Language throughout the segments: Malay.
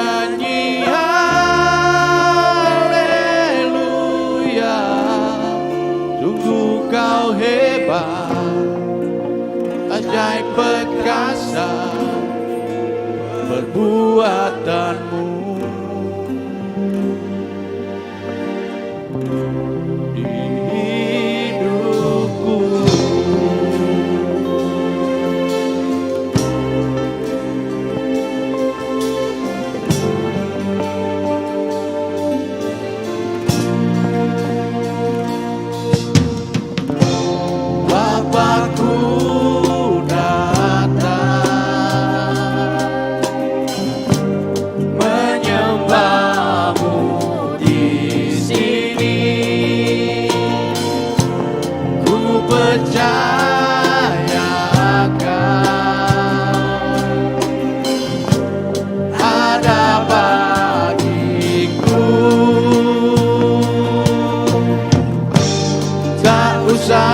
nyanyi haleluya, sungguh kau hebat, ajaib perkasa perbuatanmu. Di hidupku Bapakku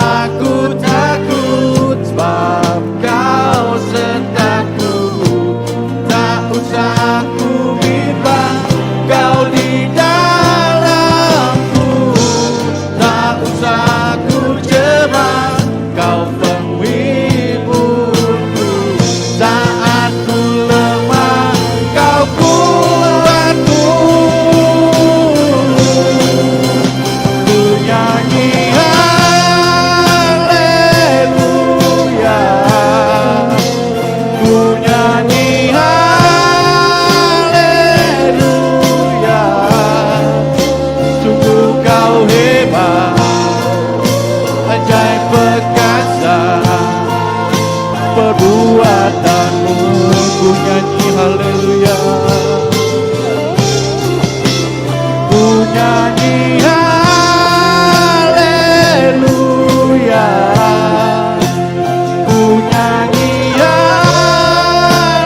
aku takut, sebab kau sertaku. Tak usah aku bimbang, kau di dalamku. Tak usah aku cemas, kau penghiburku. Saat ku lemah, kau kuatku. Ku nyanyi perbuatanmu. Ku nyanyi haleluya, ku nyanyi haleluya, ku nyanyi haleluya,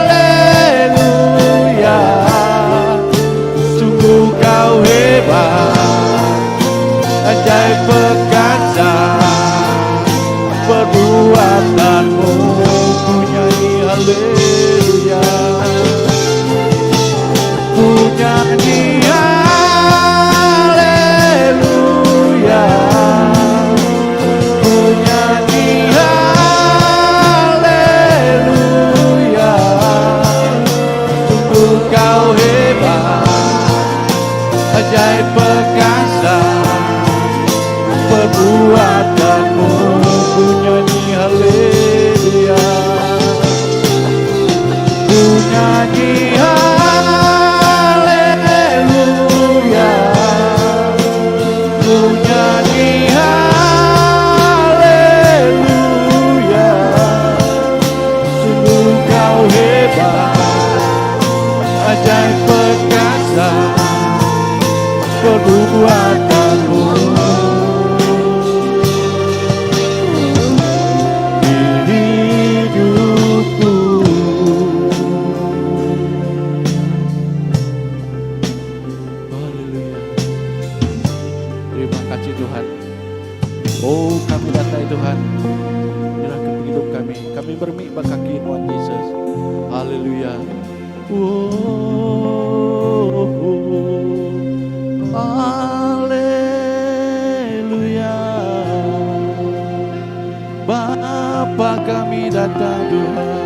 sungguh kau hebat, ajaib perkasa perbuatanmu. Ku nyanyi haleluya, ku nyanyi haleluya, ku nyanyi haleluya, sungguh kau hebat, ajaib perkasa perbuatanmu. Ku nyanyi haleluya, ku nyanyi haleluya, ku nyanyi haleluya, sungguh kau hebat, ajaib perkasa perbuatanmu. Oh, kami datang Tuhan, nyerahkan hidup kami. Kami bermikbah kaki Tuhan Yesus. Haleluya. Haleluya. Bapa kami datang Tuhan,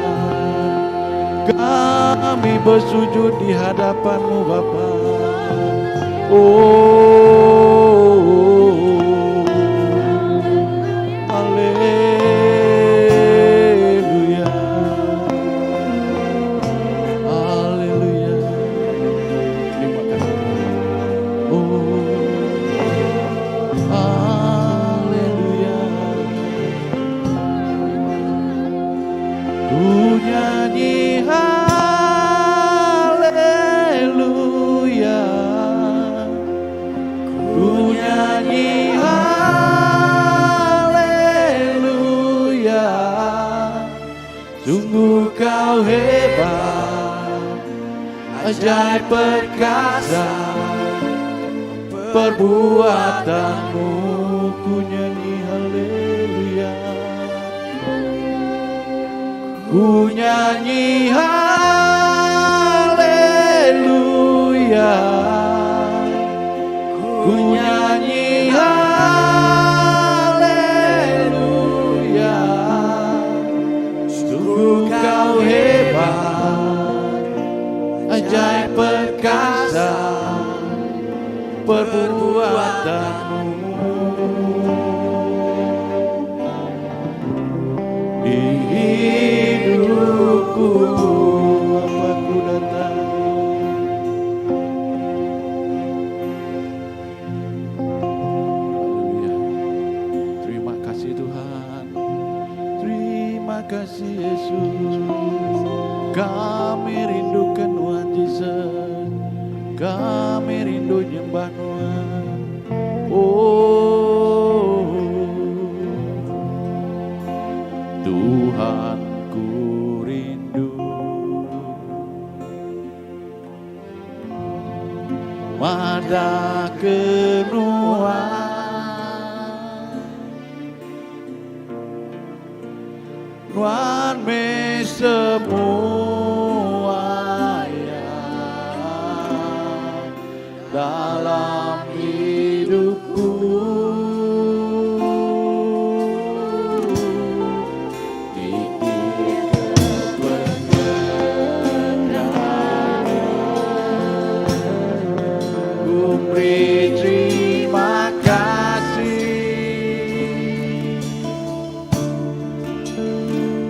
kami bersujud di hadapan-Mu Bapa. Sungguh kau hebat, ajaib perkasa perbuatanmu. Ku nyanyi haleluya, ku nyanyi haleluya. Kau hebat, ajaib perkasa perbuatanmu. Di hidupku aku datang. Haleluya. Terima kasih Tuhan. Terima kasih Yesus. Kami rindu Tuhan Yesus. Kami rindu nyembah Tuhan. Oh Tuhan, ku rindu mada kenuan Tuhan me semua ya dalam hidupku. Terima kasih,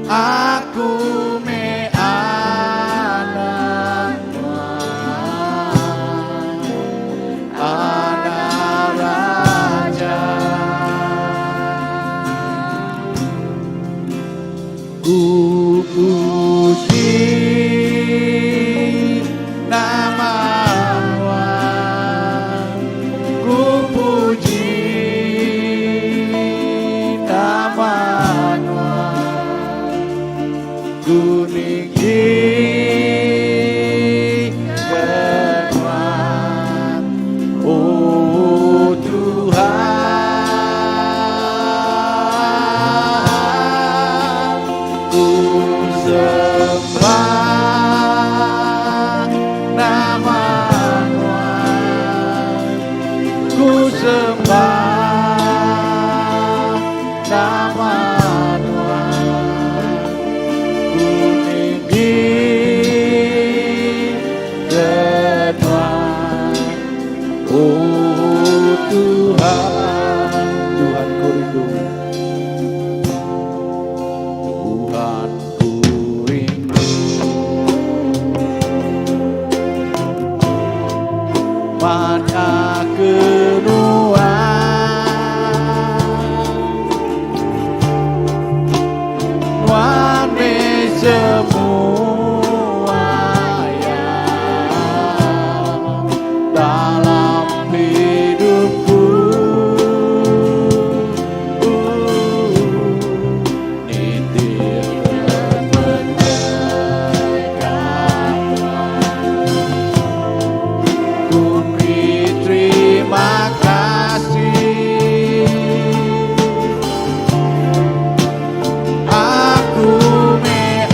aku me anak raja, ku puji nama aku me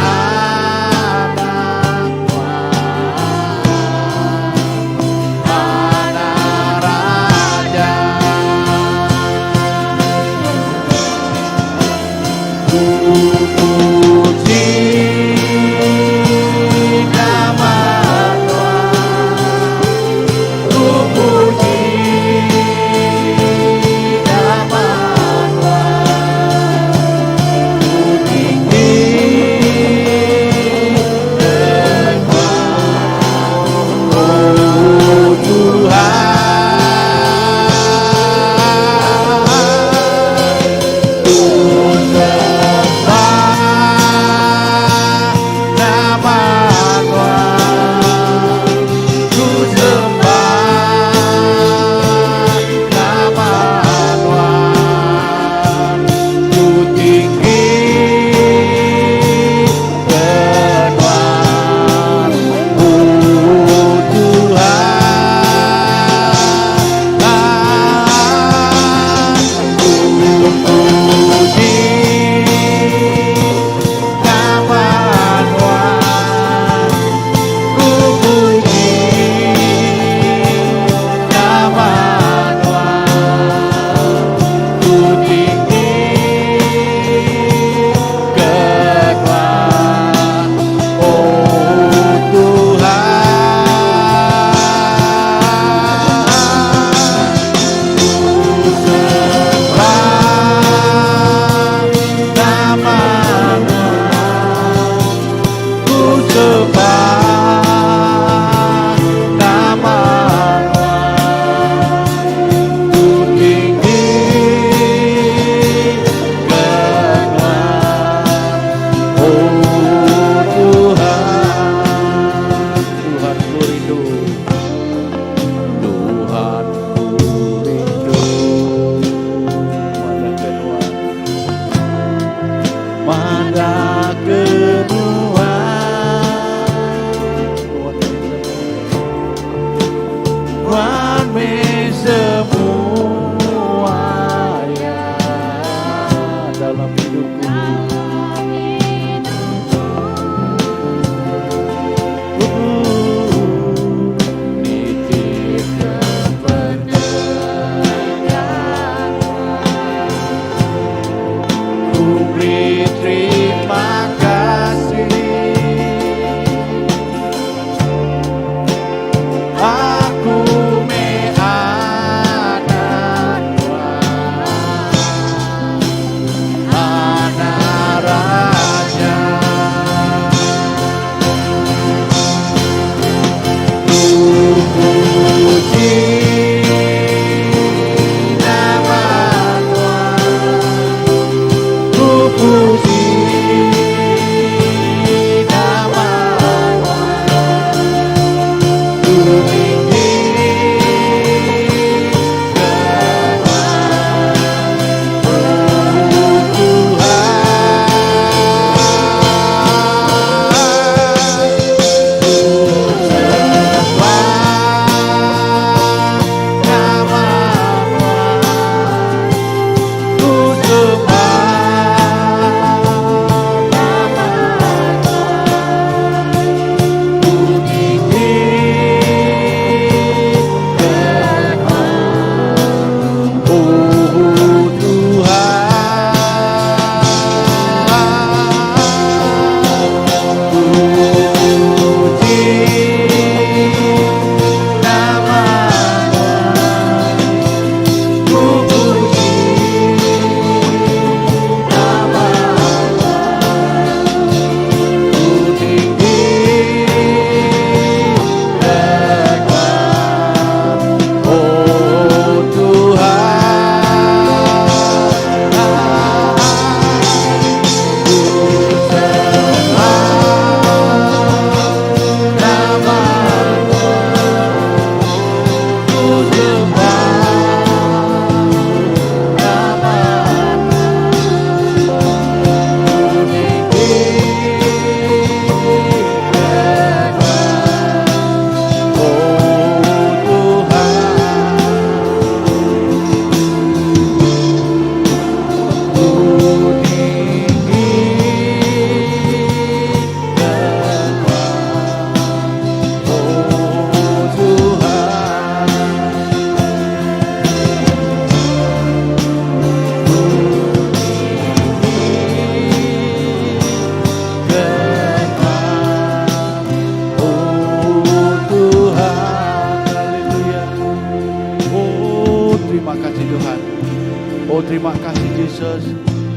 Oh terima kasih Yesus.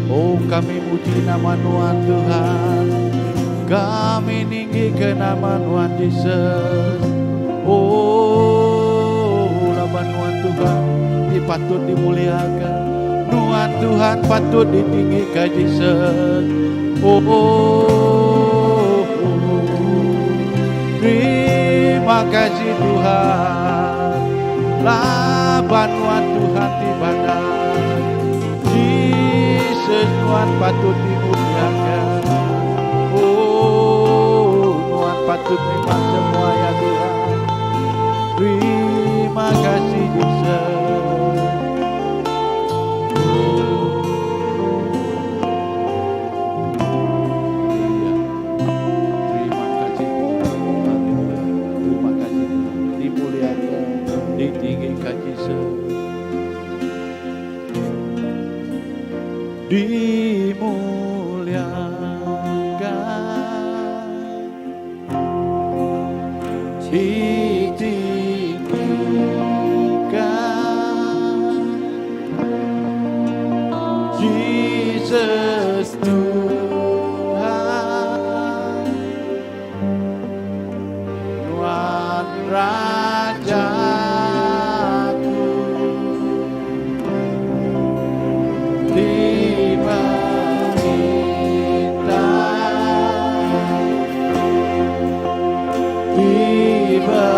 Oh kami muji nama Tuhan Tuhan. Kami tinggikan nama Tuhan Yesus. Oh nama Tuhan Tuhan patut dimuliakan. Tuhan Tuhan patut ditinggikan Yesus. Terima kasih Tuhan. Laban Tuhan ibadah. Yesus Tuhan patut dimuliakan. Tuhan patut terima semua ya Tuhan. Terima kasih Yesus. Dimuliakan, ditinggikan, Yesus Tuhan, Tuhan Rajaku, Tiba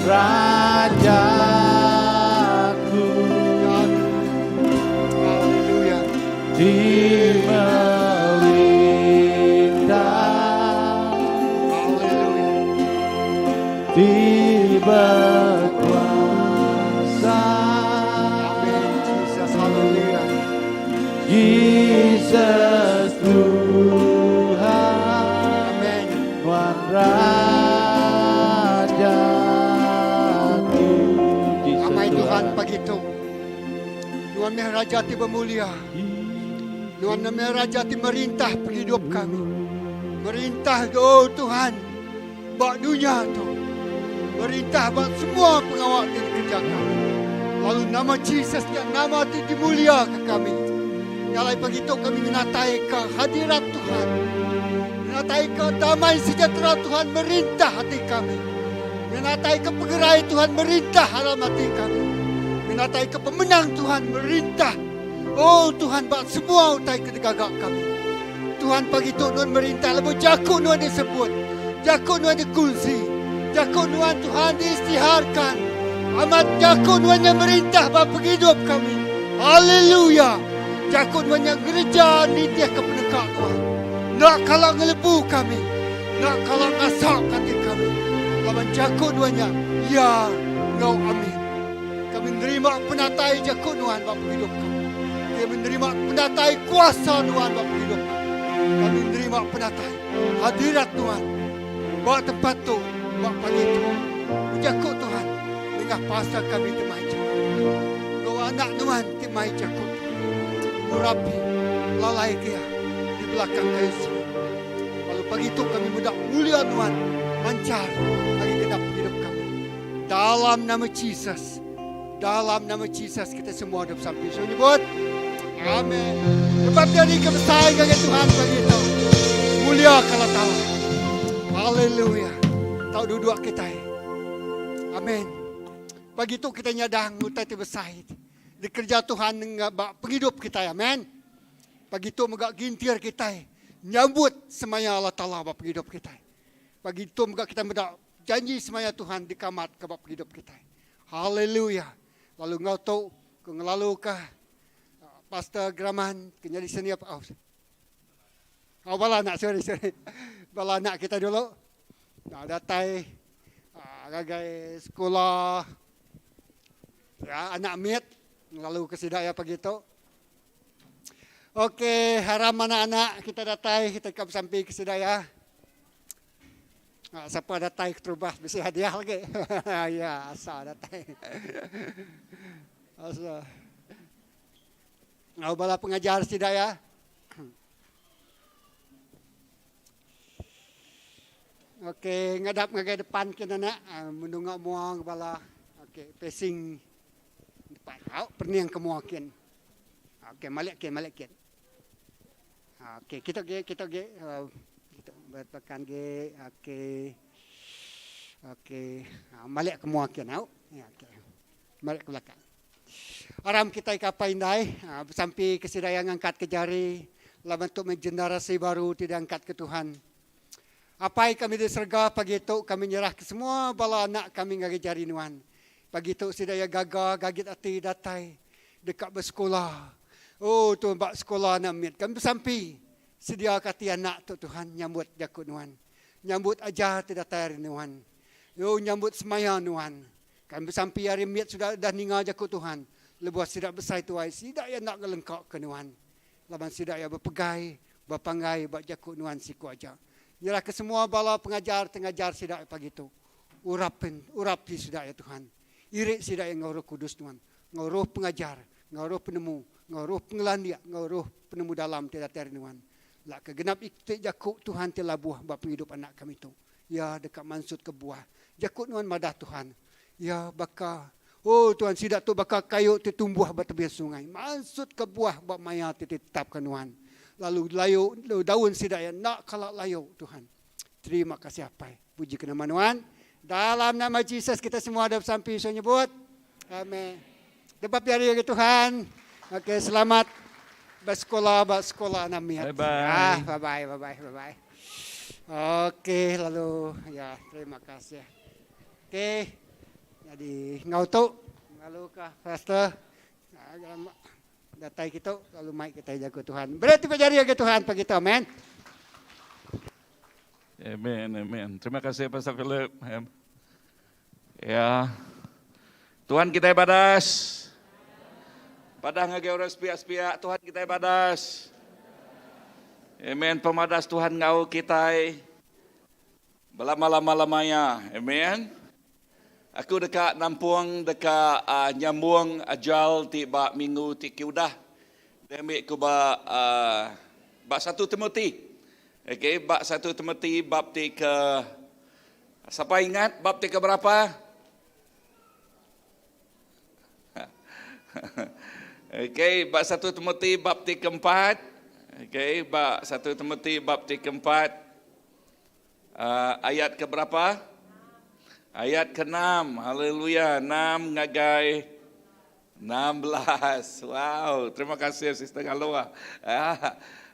Rajaku Haleluya. dimelindah, Haleluya. berkuasa. Amin. Jesus. Haleluya. Yesus Tuhan, Amin. Tuhan Rajaku. Jesus Amai Tuhan pagi itu. Tuhan Maha Raja ti bermulia. Tuhan Maha Raja ti merintah hidup kami. Merintah oh Tuhan. Bak dunia tu. Merintah bak semua pengawal di kerja kami. Lalu nama Jesus yang nama tu dimulia ke kami. Nyalai pagi itu kami menatai ke hadirat Tuhan. Menatai ke damai sejahtera Tuhan merintah hati kami. Menatai ke penggerai Tuhan merintah dalam hati kami. Menatai ke pemenang Tuhan merintah. Oh Tuhan bak semua utai kedegagak kami. Tuhan pagi itu Tuhan merintah. Lepas jakut Tuhan disebut. Jakut Tuhan dikunci. Jakut Tuhan Tuhan diistiharkan. Amat jakut Tuhan yang merintah bapa hidup kami. Haleluya. Jakut Tuhan yang gereja nitiah ke penekak Tuhan. Nak kalah ngelebu kami. Nak kalah ngasak hati kami. Lawan jakut Tuhan yang ya ngau amin. Kami menerima penatai jakut Tuhan bapa hidup kami. Kami menerima penatai kuasa Tuhan bapa hidup kami. Kami menerima penatai hadirat Tuhan. Bawa tempat tu, bawa pagi itu. Jakut Tuhan. Dengan pasal kami temai jakut. Kau anak Tuhan temai jakut. Murapi, lalai kia di belakang kayu sini. Lalu pagi itu kami mudah mulia Tuhan. Lancar bagi genap hidup kami. Dalam nama Jesus. Dalam nama Jesus kita semua ada bersama. So nyebut. Amin. Sebab dari kebesaran Tuhan bagi itu. Mulia kalau tahu. Haleluya. Tahu duduk kita. Amin. Bagi itu kita nyadang utai besar. Dikerja Tuhan dengan penghidup kita. Amin. Bagi itu megak gintir kita. Nyambut semaya Allah Ta'ala bapa penghidup kita. Bagi itu megak kita mendak janji semaya Tuhan dikamat ke bapa penghidup kita. Haleluya. Lalu ngau tahu lalu kah Pastor Graman kenyali seni apa? Oh bala nak sorry. Bala nak kita dulu. Nah, datai gagai sekolah ya, anak mit lalu ke Sidaya pagi itu. Okey, haram anak-anak kita datai kita kap sampai ke Sidaya. Siapa datai terubah mesti hadiah lagi. Ya, asal datai. Asal. Ngau bala pengajar Sidaya. Okey, ngadap ngagai depan kena nak menungak muang bala. Okey, facing depan. Perniang ke muakin. Okey, malikin. Okey, kita bertekan ge. Okey. Malik ke muakin au. Ya, okey. Malik ke belakang. Aram kita kapai indai sampai ke Sidaya ngangkat ke jari lawan untuk generasi baru tidak angkat ke Tuhan. Apa yang kami diserga pagi itu kami nyerah ke semua bala anak kami ngagi jari Tuhan. Pagi itu Sidaya gagah gagit hati datai dekat bersekolah. Oh Tuhan bak sekolah nak mit kami sampai sedia kati anak tu Tuhan nyambut jakut Tuhan. Nyambut ajar tidak datai Tuhan. Yo nyambut semaya Tuhan. Kami sampai hari mit sudah dah ningal jakut Tuhan. Lebuas sidak besar itu ai sidak ya nak ngelengkak ke Tuhan. Laban sidak ya berpegai, berpanggai bak jakut Tuhan siku aja. Nyerah ke semua bala pengajar tengajar sidak pagi itu. Urapi sidak ya Tuhan. Irik sidak yang ngau Roh Kudus Tuhan. Ngau roh pengajar, ngau roh penemu, ngau roh pengelandia, ngau roh penemu dalam tidak ter Tuhan. Lah kegenap ikut jakut Tuhan telah buah bak hidup anak kami itu. Ya dekat mansut ke buah. Jakut Tuhan madah Tuhan. Ya bakal oh Tuhan sidak tu bakal kayu tumbuh bertebi sungai. Maksud ke buah bak maya tetapkan Tuhan. Lalu layu daun sidak ya nak kalak layu Tuhan. Terima kasih apa. Puji ke nama Tuhan. Dalam nama Jesus kita semua ada sampai so nyebut. Amin. Debat hari ya Tuhan. Okey selamat bersekolah nami. Bye-bye. Bye-bye. Okey lalu ya terima kasih. Okey. Jadi ngau tu lalu ke pastor datai kita lalu mai kita jaga Tuhan. Berarti berjari jaga Tuhan pagi tu, amen. Amen, amen. Terima kasih Pastor Philip. Ya, Tuhan kita badas. Padang ngage orang sepiak-sepiak, Tuhan kita badas. Amen, pemadas Tuhan ngau kita. Belama-lama-lamanya, amen. Aku dekat Nampuang, dekat nyambung ajal tiba minggu tikiudah. Dia ambil ku bab 1 Timoti. Okey, bab 1 Timoti bab siapa ingat bab berapa? Okey, bab 1 Timoti bab 4. Okey, bab 1 Timoti bab 4. Ayat ke berapa? Ayat ke-6. Haleluya. 6 ngagai 16. Wow, terima kasih Sister Galoa.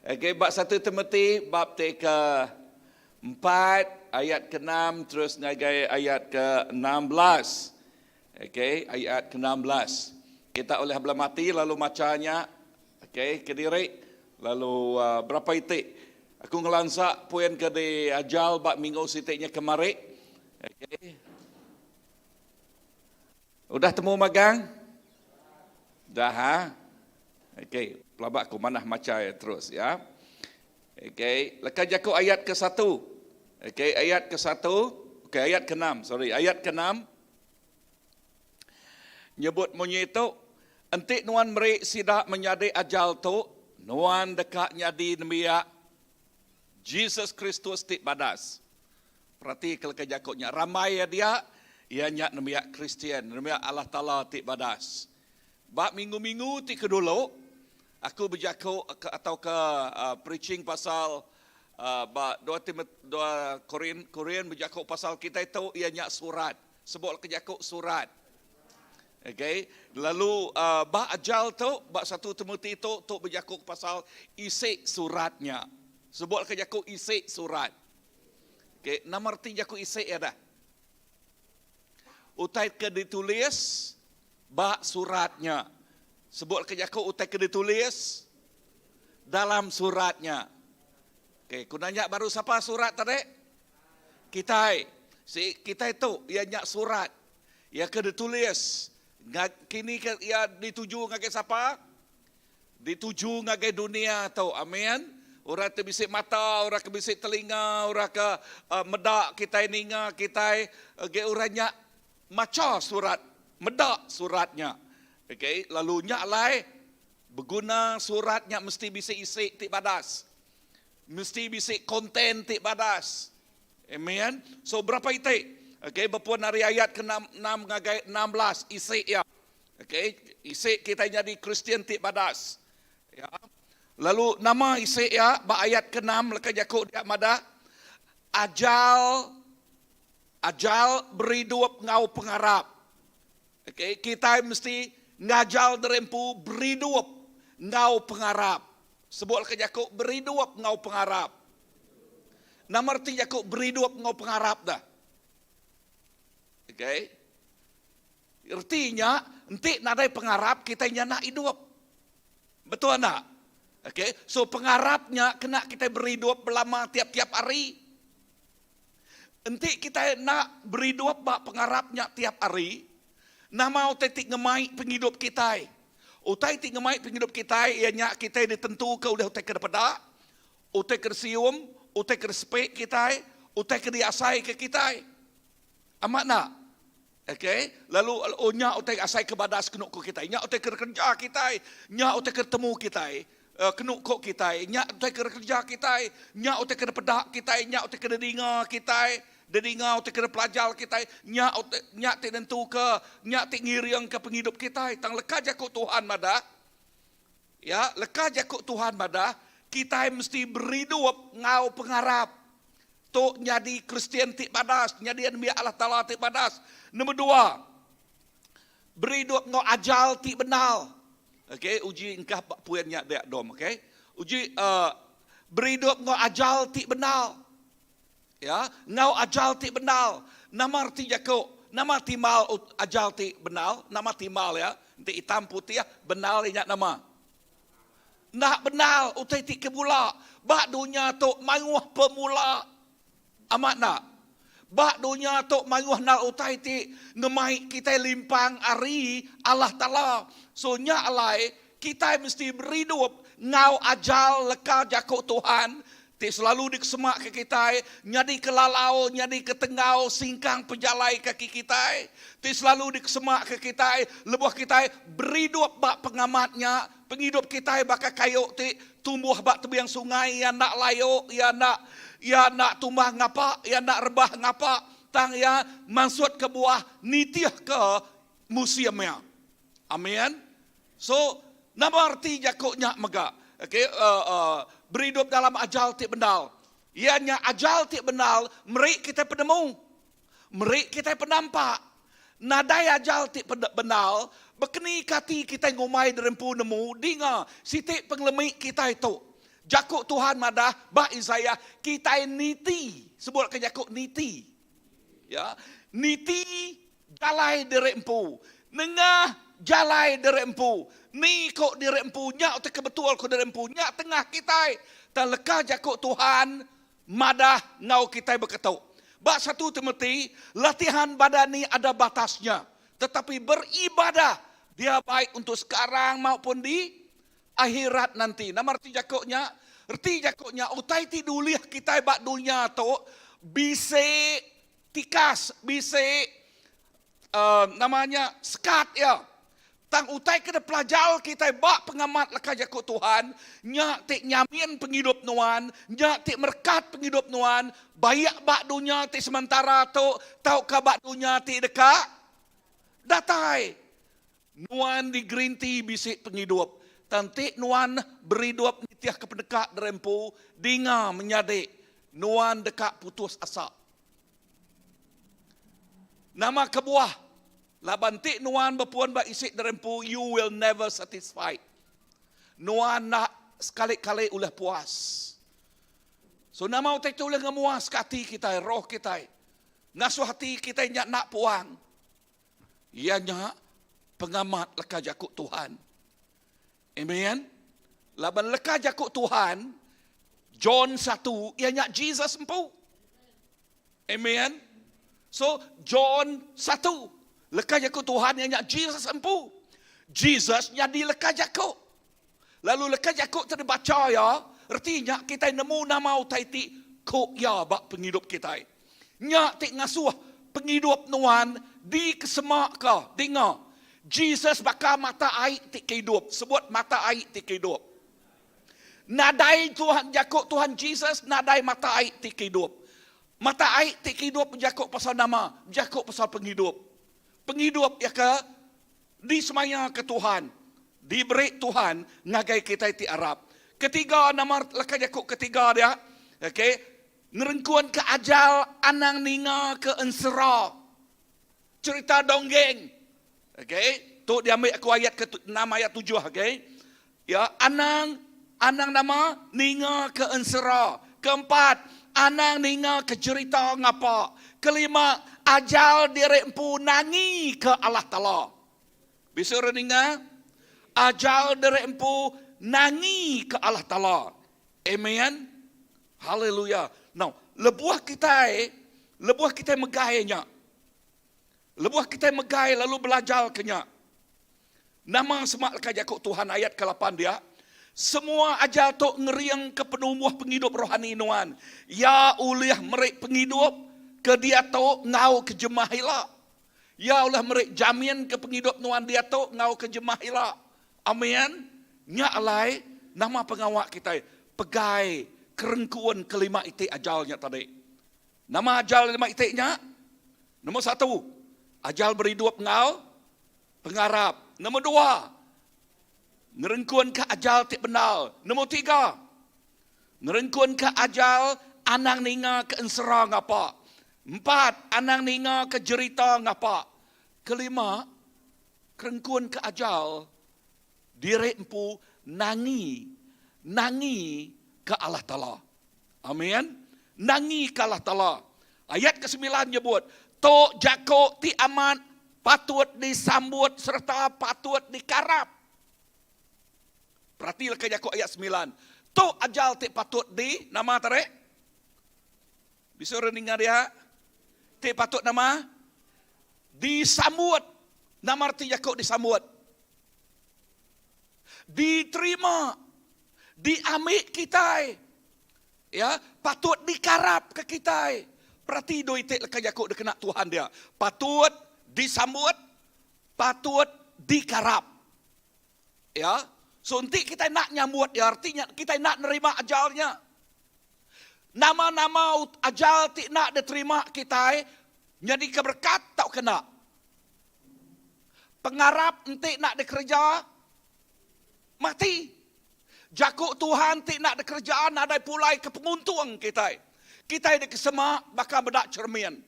Okey, bab 1 Timoti bab ke-4 ayat ke-6 terus ngagai ayat ke-16. Okey, ayat ke-16. Kita oleh belah mati lalu macanya. Okey, kediri lalu berapa itik. Aku ngelansak puan ke di ajal bab minggu sitiknya kemarin. Okey. Udah temu magang? Dah ha? Okey, pelabak aku manah macai terus ya. Okey, lekas jaku ayat ke-1. Okey, ayat ke-1. Okey, ayat ke-6. Sorry, ayat ke-6. Nyebut munyi itu, entik nuan meri sidak menyadi ajal tu, nuan dekat nyadi nemiak Jesus Kristus tik badas. Perhati kalau kejakutnya ramai ya dia, ia nyak nemiak Kristian, nemiak Allah Taala tik badas. Bab minggu-minggu tik kedulu, aku berjakut atau ke preaching pasal bab 2 Korin berjakut pasal kita itu ia nyak surat. Sebut kejakut surat. Okey, lalu bab ajal tu, bab 1 Timoti itu tu berjakut pasal isi suratnya. Sebut kejakut isi surat. Okey, nama arti jakut isi ada. Utai ke ditulis bab suratnya. Sebut kejakut utai ke ditulis dalam suratnya. Okey, ku nanya baru siapa surat tadi? Kita. Si kita itu ia nyak surat. Ia ke ditulis. Kini ia dituju ngagai siapa? Dituju ngagai dunia tu. Amin. Orang tu bisik mata, orang ke bisik telinga, orang ke medak kita ninga kita, okay, orangnya maca surat, medak suratnya. Okey, lalu nyak lai berguna suratnya mesti bisik isi tik badas. Mesti bisik konten tik badas. Amen. So berapa itik? Okey, berpuan hari ayat ke-6 ngagai 16 isi ya. Okey, isi kita jadi Kristian tik badas. Ya. Lalu nama isi ya, ba ayat ke-6 lekas jakut dia mada ajal beri hidup ngau pengharap. Okey, kita mesti ngajal derempu beri hidup ngau pengharap. Sebut lekas jakut beri hidup ngau pengharap. Nama arti jakut beri hidup ngau pengharap dah. Okey. Artinya entik nadai pengharap kita nak hidup. Betul tak? Okey, so pengharapnya kena kita beri hidup berlama tiap-tiap hari. Entik kita nak beri hidup bak pengharapnya tiap hari. Nama utai tik ngemai penghidup kita. Utai tik ngemai penghidup kita, ianya kita ditentu ke udah utai ke depada, utai ke sium, utai ke respek kita, utai ke diasai ke kita. Amat nak? Okey, lalu nya utai asai ke badas kenuk ku kita, nya utai ke kerja kita, nya utai ke temu kita. Kenuk kok kita, nyak utai kerja kita, nyak utai kena pedak kita, nyak utai kena dengar kita, dengar utai kena pelajar kita, nyak tik nentu ke, nyak tik ngiriang ke penghidup kita, tang lekas jakut Tuhan mada. Ya, lekas jakut Tuhan mada, kita mesti beridup ngau pengharap. Tok nyadi Kristian tik badas, nyadi anbiya Allah Taala tik badas. Nombor 2. Beridup ngau ajal tik benal. Okey, uji engkau puannya dia dom, okey. Uji beri hidup ngau ajal tik benal. Ya, ngau ajal tik benal. Nama arti jakuk nama timal ajal ti benal, nama timal ya, ti hitam putih ya, benal ingat nama. Nak benal utai ti kebula, bak dunia tu mayuh pemula. Amat nak. Bak dunia tu mayuh nal utai ti ngemai kita limpang ari Allah Ta'ala. So nya alai kita mesti beridup ngau ajal leka jakuk Tuhan. Ti selalu dikesemak ke kita, nyadi ke lalau, nyadi ke tengau, singkang pejalai kaki kita. Ti selalu dikesemak ke kita, lebuh kita beridup bak pengamatnya, penghidup kita bakal kayuk ti tumbuh bak tebiang sungai, ya nak layuk, ya nak tumbah ngapa, ya nak rebah ngapa, tang ya maksud ke buah nitiah ke museumnya. Amin. So, nama arti jakuknya mega. Okay, beridup dalam ajal ti benal. Ianya ajal ti benal, merik kita penemu. Merik kita penampak. Nadai ajal ti benal, bekeni kati kita ngumai derempu nemu, dinga, sitik penglemik kita itu. Jakuk Tuhan madah, bah Isaiah, kita niti. Sebut ke jakuk niti. Ya, niti jalai derempu. Nengah jalai derempu. Ni kok dirempunya atau kebetul kok dirempunya tengah kita dan leka jakuk Tuhan madah ngau kita berketuk. Bak 1 Timotius, latihan badani ada batasnya, tetapi beribadah dia baik untuk sekarang maupun di akhirat nanti. Nama arti jakuknya utai ti duliah kita bak dunia tu bise tikas, bise namanya sekat ya. Tang utai kena pelajal kita bak pengamat leka jakuk Tuhan, nyak tik nyamin penghidup nuan, nyak tik merkat penghidup nuan, bayak bak dunia tik sementara tu, tau ka bak dunia tik dekat, datai. Nuan di green tea bisik penghidup, tantik nuan beridup nitiah kependekat derempu, dinga menyadik, nuan dekat putus asa. Nama kebuah, labantik nuan berpuan bak isik derempu, you will never satisfied. Nuan nak sekali-kali ulah puas. So nama utai tu ulah ngemuas ke hati kita, roh kita. Ngasuh hati kita nak puang. Ianya pengamat leka jakuk Tuhan. Amen. Laban leka jakuk Tuhan, John 1, ianya Jesus empu. Amen. So John 1, leka jakuk Tuhan yang Jesus empu. Jesus jadi leka jakuk. Lalu leka jakuk terbaca ya, artinya kita nemu nama utai ti kok ya bak penghidup kita. Nyak ti ngasuh penghidup nuan di kesemak ka. Dengar. Jesus bakal mata air ti kehidup. Sebut mata air ti kehidup. Nadai Tuhan jakuk Tuhan Jesus, nadai mata air ti kehidup. Mata air ti kehidup jakuk pasal nama, jakuk pasal penghidup. Penghidup ya ke disemaya ke Tuhan, diberi Tuhan ngagai kita ti Arab. Ketiga nama leka jakuk ketiga dia, okey, ngerengkuan ke ajal anang ninga ke ensera. Cerita donggeng. Okey, tu diambil aku ayat ke 6 ayat 7, okey. Ya, anang nama ninga ke ensera. Keempat, anang ninga ke cerita ngapa. Kelima, ajal dirempu nangi ke Allah Ta'ala. Bisa reningah? Ajal dirempu nangi ke Allah Ta'ala. Amen. Haleluya. Now, lebuah kita megainya. Lebuah kita megai lalu belajar kenya. Nama semak leka jakuk Tuhan ayat ke-8 dia. Semua ajal tu ngeriang ke penumuh penghidup rohani nuan. Ya uliah merik penghidup ke dia tu ngau ke jemahila. Ya ulah merik jamin ke penghidup nuan dia tu ngau ke jemahila. Amin. Nya alai nama pengawak kita pegai kerengkuan kelima itik ajalnya tadi. Nama ajal lima itiknya. Nombor 1, ajal beridup ngau pengarap. Nombor 2, ngerengkuan ke ajal tik benal. Nombor 3, ngerengkuan ke ajal anang ninga ke ensera ngapa. 4, anang ninga ke jerita ngapa. 5, kerengkuan ke ajal dirempu nangi ke Allah Ta'ala. Amin. Nangi ke Allah Ta'ala. Ayat ke-9 nyebut, Tok Jakob ti amat patut disambut serta patut dikarap. Perhatilah ke Jakob ayat 9. Tok ajal ti patut di nama tarik. Bisa reningkan dia. Ti patut nama disambut. Nama arti Jakob disambut. Diterima. Diambil kita. Ya, patut dikarap ke kita. Perhati doi tek lekat Jakob dia kena Tuhan dia. Patut disambut, patut dikarap. Ya. So nanti kita nak nyambut ya, artinya kita nak nerima ajalnya. Nama-nama ajal ti nak diterima kita, jadi keberkat tak kena. Pengarap nanti nak dikerja, mati. Jakob Tuhan ti nak dikerjaan ada pulai ke penguntung kita. Kita ada kesemak bakal bedak cermin.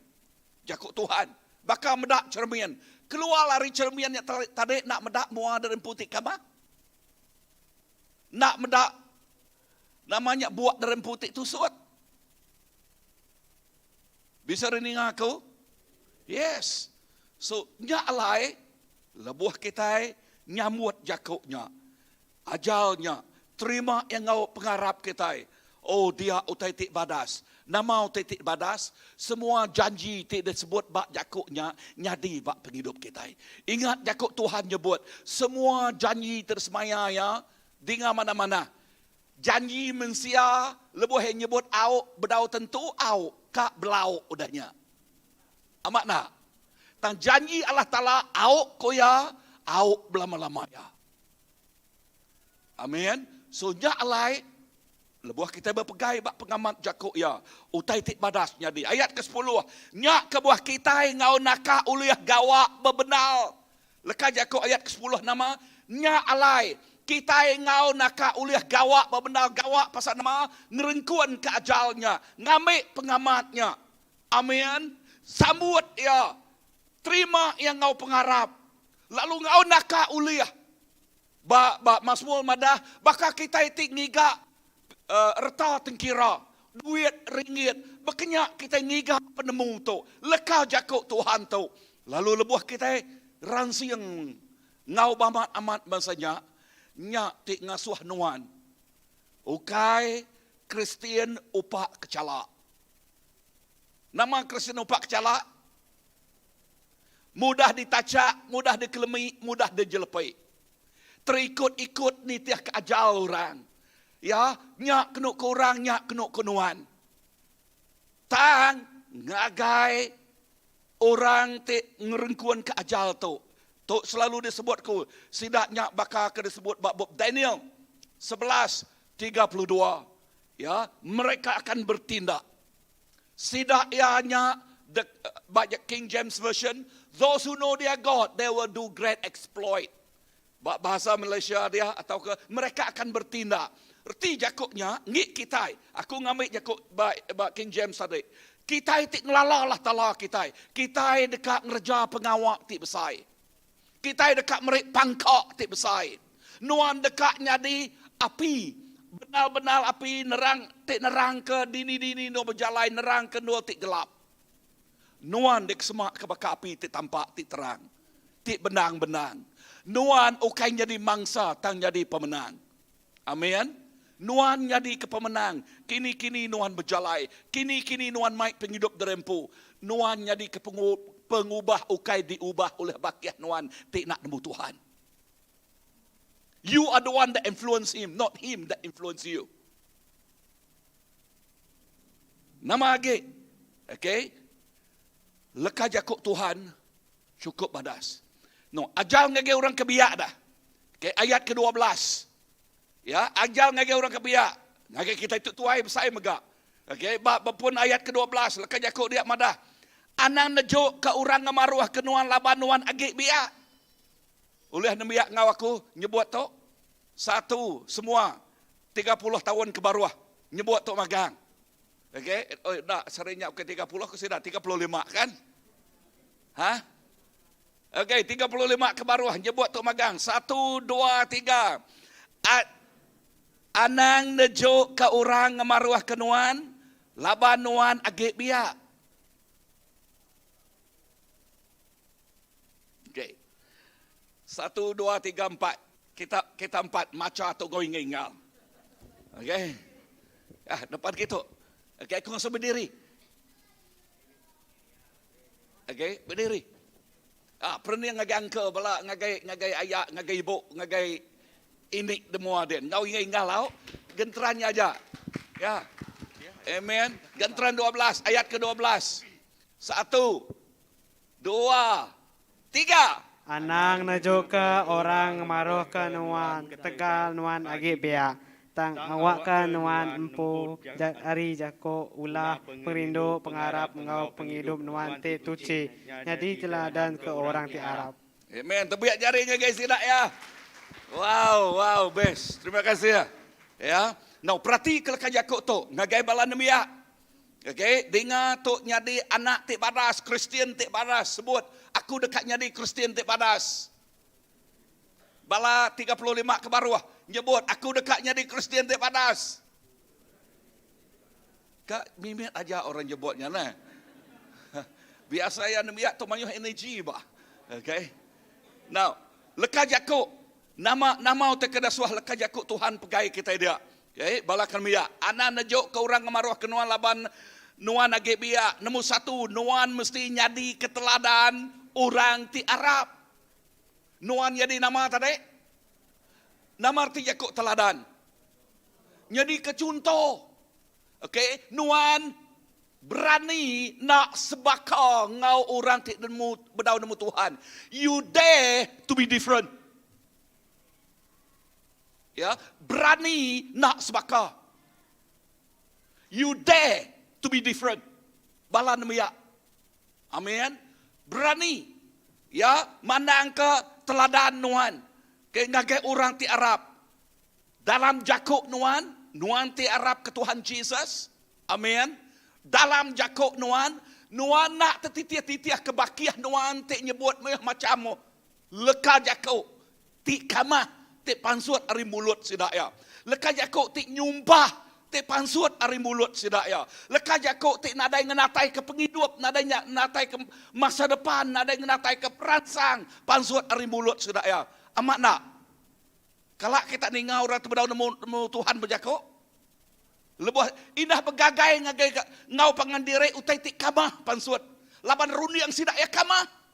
Jakob Tuhan bakal bedak cermin. Keluar lari cermin yang tadi nak medak muar dari putih kama. Nak medak namanya buat dari putih tusut. Bisa rening aku? Yes. So nya alai lebuh kita nyamut Jakobnya. Ajalnya terima yang ngau pengarap kita. Oh dia utai tik badas. Nama utai tik badas. Semua janji tik disebut bak Jakobnya. Nyadi bak penghidup kita. Ingat Jakob Tuhan nyebut. Semua janji tersemaya ya. Dengar mana-mana. Janji mensia. Lebuh yang nyebut au. Berdau tentu au. Kak belau udahnya. Amat nak. Tang janji Allah Ta'ala au koya. Au belama-lama ya. Amin. So nya alai lebuah kita berpegai bak pengamat Jakob ya. Utai tik badas nyadi. Ayat ke-10. Nya ke buah kita ngau nakah uliah gawak bebenal. Leka Jakob ayat ke-10 nama. Nya alai kita ngau nakah uliah gawak bebenal. Gawak pasal nama ngerengkuan ke ajalnya. Ngambil pengamatnya. Amin. Sambut ya. Terima yang ngau pengarap. Lalu ngau nakah uliah. Masmul madah, bakal kita itik ngiga reta tengkira, duit ringgit, berkenyak kita ngiga penemu tu, leka Jakob Tuhan tu. Lalu lebuh kita ransiang ngau bamat amat bangsanya, nyak tik ngasuh nuan. Ukai Kristian upak kecala. Nama Kristian upak kecala, mudah ditacak, mudah dikelemi, mudah dijelepai. Terikut-ikut ni tiah ke ajal orang. Ya, nyak kenuk ke orang, nyak kenuk ke nuan. Tang, ngagai orang te ngerengkuan ke ajal tu. Tu selalu disebut ku. Sidaknya bakal ke disebut bab Daniel 11:32. Ya, mereka akan bertindak. Sidak ianya banyak King James Version. Those who know their God, they will do great exploit. Bahasa Malaysia dia atau ke mereka akan bertindak. Erti Jakobnya ngik kita. Aku ngambil Jakob King James tadi. Kita tik ngelalah tala kita. Kita dekat ngerja pengawak tik besar. Kita dekat merik pangkak tik besar. Nuan dekat nyadi api. Benar-benar api nerang ke dini no berjalan nerang ke no tik gelap. Nuan dek semak ke baka api tik tampak tik terang. Tik benang-benang. Nuan ukai jadi mangsa tang jadi pemenang. Amin. Nuan jadi ke pemenang. Kini-kini nuan berjalai. Kini-kini nuan maik penghidup derempu. Nuan jadi ke pengubah ukai diubah oleh bakiah nuan. Tik nak nemu Tuhan. You are the one that influence him. Not him that influence you. Nama lagi. Okay. Leka Jakob Tuhan. Cukup badas. No, ajal ngage orang kebiak dah. Okay, ayat ke-12. Ya, ajal ngage orang kebiak. Ngage kita itu tuai besar megak. Okay, bapun ayat ke-12. Leka Jakob dia madah. Anang nejuk ke orang ngamaruah kenuan labanuan agik biak. Oleh nembiak ngawaku nyebut tu. Satu, semua. 30 tahun ke baruah. Nyebut tu magang. Okay, oh, dah seringnya ke 30 ke sudah 35 kan? Hah? Okey, 35 ke baruah nyebut tu magang. 1, 2, 3. Anang nejuk ke orang ngamaruah kenuan, laban nuan agik biak. 1, 2, 3, 4. Kita 4 maca atau going ingal. Okey. Depan kita. Okey, kau langsung berdiri. Okey, berdiri. Pernah ngagai angka bala, ngagai ayah, ngagai ibu, ngagai ini demua den. Ngau ingal lau, genterannya aja. Ya. Amen. Genteran 12, ayat ke-12. 1, 2, 3. Anang najo ke orang maruh ke nuan tegal nuan agi bea tang awak ke nuan empu ari jako ulah perindu pengarap ngau penghidup nuan te tuci jadi teladan ke orang ti Arab. Amen. Tebiak jarinya guys tidak ya. Wow, best. Terima kasih ya. Ya. Now perhati kalau kajak tu ngagai bala nemia. Okey, dengar tu nyadi anak ti badas, Kristian ti badas sebut aku dekat nyadi Kristian ti badas. Bala 35 ke bawah nyebut aku dekat nyadi Kristian ti badas. Kak mimit aja orang nyebutnya nah. Biasa ya nemia tu mayuh energi bah. Okey. Now, leka jakuk nama te kada suah leka jakuk Tuhan pegai kita dia. Okay, balakan mia. Ana najuk ke orang ngamaruh ke nuan laban nuan age bia. Nombor 1, nuan mesti nyadi keteladan orang ti Arab. Nuan jadi nama tadi. Nama arti jakuk teladan. Jadi kecunto. Okay, nuan berani nak sebaka ngau orang ti nemu bedau nemu Tuhan. You dare to be different. Ya, berani nak sebaka. You dare to be different. Bala nemia. Amin. Berani. Ya, mana angka teladan nuan. Ke ngagai orang ti Arab. Dalam jakuk nuan ti Arab ke Tuhan Jesus. Amin. Dalam jakuk nuan nak tetitiah kebakiah nuan ti nyebut macam leka jakuk ti kamah ti pansut ari mulut sidaya. Leka jakuk ti nyumpah ti pansut ari mulut sidaya. Leka jakuk ti nadai ngenatai ke penghidup, nadai ngenatai ke masa depan, nadai ngenatai ke peransang, pansut ari mulut sidaya. Amak nak. Kalau kita ningau orang tebedau nemu Tuhan berjakuk. Lebuh indah begagai ngagai ngau pangandire utai ti kamah pansut. Laban runi yang sidaya kamah.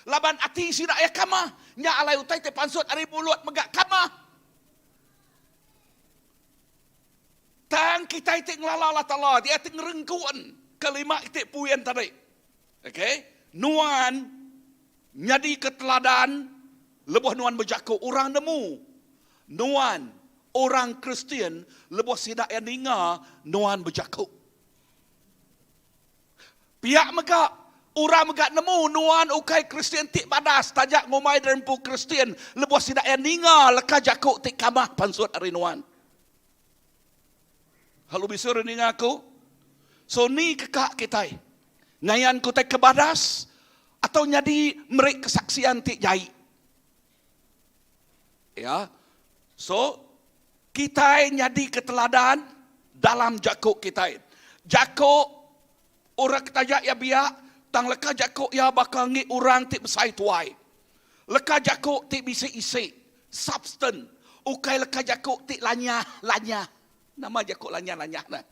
Laban ati sida ya kama nya alai utai te pansut ari mulut megak kama tang kita ite nglala tala dia te ngrengkuan kelima ite puyen tadi. Okey, nuan nyadi keteladan lebuh nuan berjaku orang nemu nuan orang Kristian lebuh sida ya ninga nuan berjaku pihak megak orang megak nemu nuan ukai Kristian tik badas tajak ngomai derempu Kristian lebuh sidak yang ninga leka jakuk tik kamah pansut ari nuan. Halu bisur ninga aku. So ni kekak kita. Ngayan ku tik kebadas atau nyadi merik kesaksian tik jai. Ya. So kita nyadi keteladan dalam jakuk kita. Jakuk orang ketajak ya biak tang leka jakuk ya bakal ngi orang ti besai tuai. Leka jakuk ti bisi isi. Substance. Ukai leka jakuk ti lanyah. Nama jakuk lanyah nah.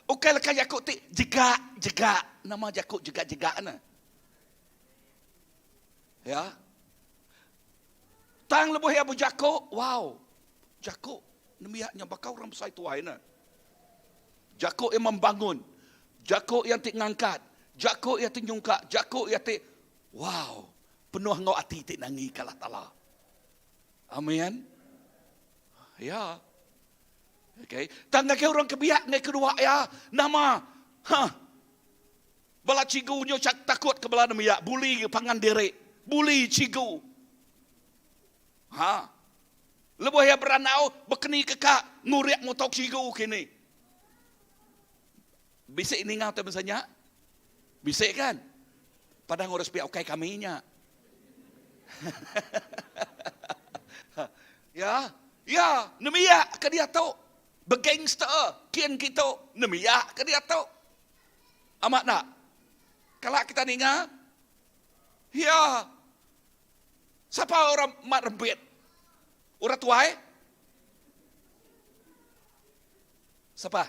Ukai leka jakuk ti jega. Nama jakuk jega nah. Ya. Tang lebuh ya bu jakuk. Wow. Jakuk. Nemiaknya bakal orang besai tuai nah. Jakuk yang membangun. Jakuk yang tik ngangkat, jakuk yang tik nyungkak, jakuk yang tik wow, penuh ngau hati tik nangi kalah tala. Amin. Ya. Okey, tangga ke orang kebiak ngai kedua ya, nama bala cigu nyo cak takut ke bala nemia, buli pangan derek, buli cigu. Lebuh ya beranau bekeni kekak nguriak motok cigu kini. Bisik ini ngau tu misalnya. Bisik kan? Padahal ngurus pihak okay kaminya. Ya, nemiak ke dia tu. Begangster, kian kita, nemiak ke dia tu. Amat nak? Kalau kita dengar, ya, Siapa orang mat rempit? Orang tua Siapa?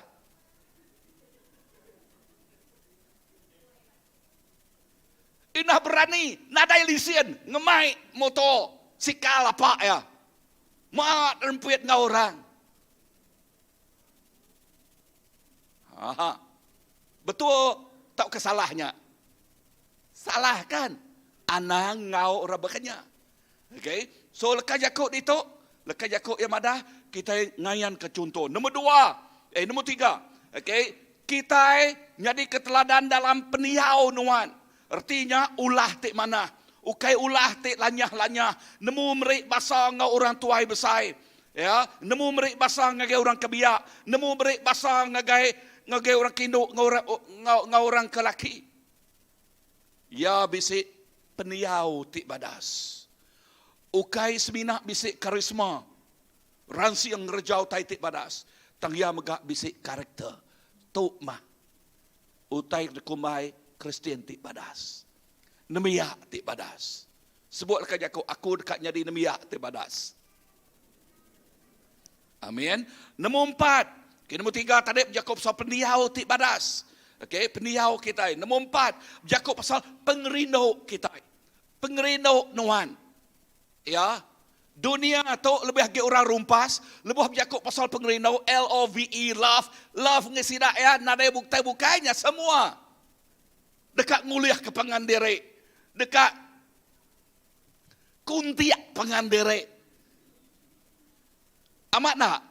Inah berani, nadai lisen, ngemai motor, sikal apa ya. Mat rempit ngau orang. Aha. Betul tak kesalahnya. Salah kan? Anang ngau orang bekanya. Okay. So lekas jakut itu, lekas jakut yang madah, kita ngayan ke contoh. Nombor 3. Okay. Kita jadi keteladan dalam peniau nuan. Artinya ulah tik mana. Ukai ulah tik lanyah-lanyah. Nemu merik basah ngau orang tuai besai. Ya, nemu merik basah ngagai orang kebiak. Nemu merik basah ngagai orang kinduk ngau orang kelaki. Ya bisik peniau tik badas. Ukai seminak bisik karisma. Ransi yang ngerjau tai tik badas. Tang ya megak bisik karakter. Tuk mah. Utai dekumai Kristian tik badas. Nemiak tik badas. Sebut dekat aku dekat jadi nemiak tik badas. Amin. Nombor 4. Nombor 3 tadi bercakap pasal peniau tik badas. Okey, peniau kita. Nombor 4 bercakap pasal pengerino kita. Pengerino nuan. Ya. Dunia tu lebih lagi orang rumpas, lebih bercakap pasal pengerino, LOVE, love. Love ngesidak ya, nadai bukti-bukainya semua. Dekat nguliah ke pengandiri. Dekat kuntiak pengandiri. Amat nak?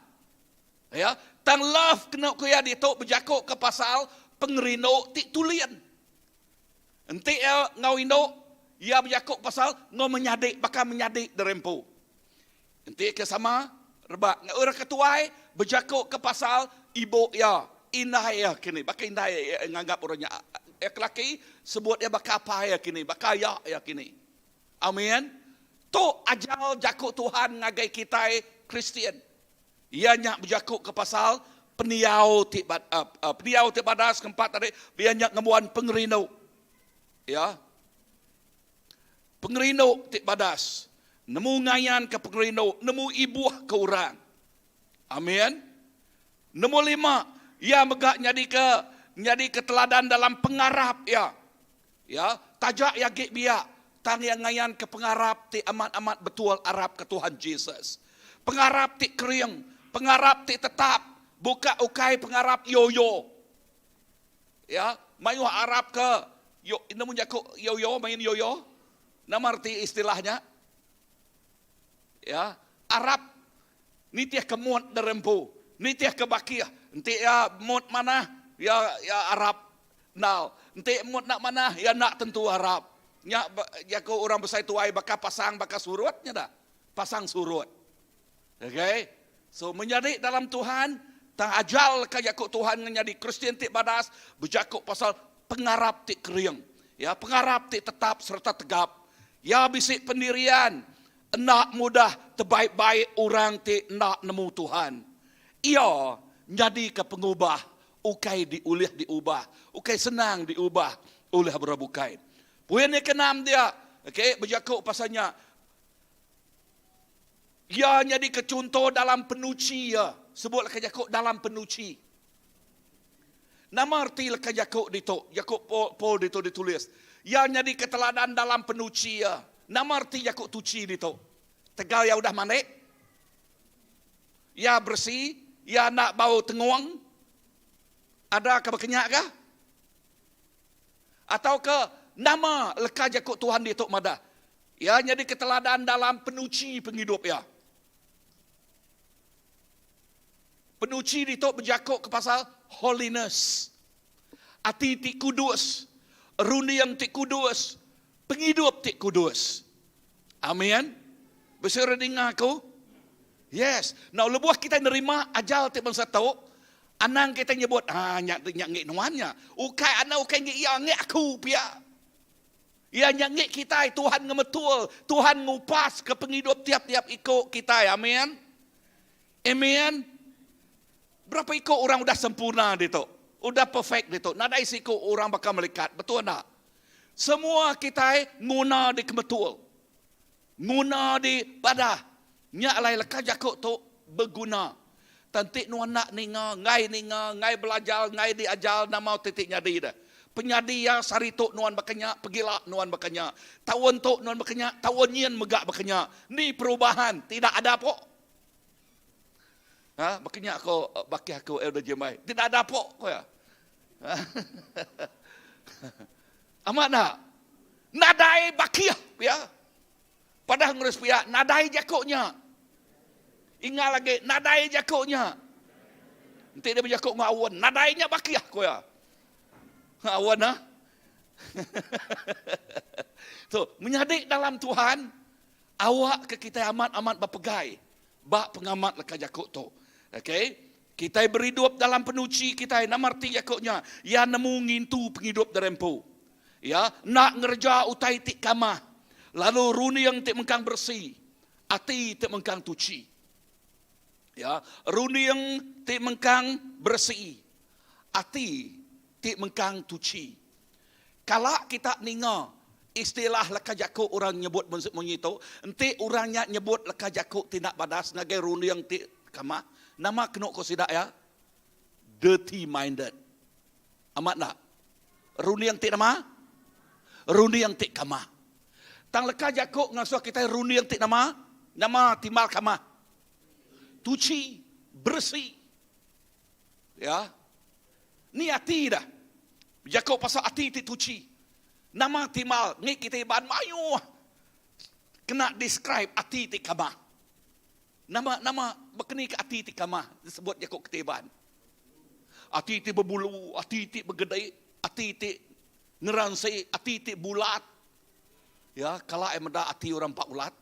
Ya, tang love kena kuya ditok berjakuk ke pasal pengerino tik tulian. Enti ya ngau indo, ya berjakuk pasal ngau menyadik, bakal menyadik derempu. Enti ke sama, rebak. Orang ketuai berjakuk ke pasal ibu ya, indah ya kini. Bakal indah ya nganggap orangnya. Laki sebut dia bakal apa ya kini, bakal ya kini. Amin. Tu ajal jakuk Tuhan ngagai kita Kristian. Ia nyak berjakuk ke pasal peniau tik badas keempat tadi, dia nyak ngemuan pengerino. Ya. Pengerino tik badas. Nemu ngayan ke pengerino, nemu ibuah ke orang. Amin. Nombor 5, ia megak jadi keteladan dalam pengarap ya. Ya, tajak ya gek biak. Tang yang ngayan ke pengarap ti amat-amat betul Arab ke Tuhan Yesus. Pengarap ti kering, pengarap ti tetap, buka ukai pengarap yoyo. Ya, mayu Arab ke yo namun jakuk yoyo main yoyo. Nama arti istilahnya. Ya, Arab nitiah kemut derempu, nitiah kebakiah. Enti ya mut mana? Ya Arab now. Enti mut nak mana? Ya nak tentu Arab. Nya jago orang besar tuai bakal pasang bakal surutnya dah. Pasang surut. Okay? So menjadi dalam Tuhan, tang ajal ka jakuk Tuhan menjadi Kristian tik badas, berjakuk pasal pengarap tik kering. Ya, pengarap tik tetap serta tegap. Ya bisik pendirian, enak mudah terbaik-baik orang tik nak nemu Tuhan. Ia jadi ke pengubah. Ukai diubah. Ukai senang diubah oleh berabukai. Poin yang keenam dia, okey, berjakuk pasalnya. Ia jadi kecontoh dalam penuci ya. Sebut lekas jakuk dalam penuci. Nama arti lekas jakuk ditok, jakuk Paul ditok ditulis. Ia jadi keteladan dalam penuci ya. Nama arti jakuk tuci ditok. Tegal ya udah manik. Ya bersih, ya nak bau tenguang. Ada keberkenyak kah? Atau ke nama lekas jakuk Tuhan di tok madah. Ya, jadi keteladan dalam penuci penghidup ya. Penuci di tok berjakuk ke pasal holiness. Ati tik kudus. Runi yang tik kudus. Penghidup tik kudus. Amin. Besar dengar aku? Yes. Now lebuah kita nerima ajal tik bangsa tahu. Anang kita nyebut, nyak ngik nuannya. Ukai anak ukai ngik ya ngik aku pia. Ya nyak ngik kita Tuhan ngemetul, Tuhan ngupas ke penghidup tiap-tiap ikut kita. Amin. Amin. Berapa ikut orang udah sempurna itu? Udah perfect itu. Nada isi ikut orang bakal melekat. Betul tak? Semua kita nguna di kebetul. Nguna di pada. Nya alai leka Jakok tu berguna. Tantik nuan nak ninga, ngai belajar, ngai diajar, nama titik nyadi dah. Penyadi yang sari tok nuan bakanya, pergilah nuan bakanya. Tawon tok nuan bakanya, tawon nyen megak bakanya. Ni perubahan, tidak ada pok. Ha, bakanya aku baki aku elder jemai. Tidak ada pok ko ya. Amat nak. Nadai bakiah ya. Padahal ngurus pihak nadai Jakoknya. Ingat lagi, nadai Jakoknya. Nanti dia berjakok dengan awan. Nadainya bakiah ko ya. Awan ha? So, menyadik dalam Tuhan, awak ke kita amat-amat berpegai. Bak pengamat leka Jakok tu. Okay? Kita berhidup dalam penuci kita. Nama arti Jakoknya. Ya nemu ngintu penghidup derempu. Ya, nak ngerja utai tik kamah. Lalu runi yang tik mengkang bersih. Ati tik mengkang tuci. Ya, runi yang tik mengkang bersih, ati tik mengkang tuci. Kalau kita ninga istilah leka Jakok orang nyebut menyitu, enti orangnya nyebut leka Jakok tindak badas ngagai runi yang tik kamah. Nama kena ko sidak ya? Dirty minded. Amat nak? Runi yang tik nama? Runi yang tik kamah. Tang leka Jakok ngasuh kita runi yang tik nama? Nama timal kamah. Tuci, bersih. Ya. Ni hati dah. Jakok pasal hati ti tuci. Nama timal, ni kita iban mayu. Kena describe hati ti kamah. Nama berkeni ke hati ti kamah. Disebut Jakok ketiban. Hati ti berbulu, hati ti bergedai, hati ti ngeransai, hati ti bulat. Ya, kalau emda hati orang pak ulat.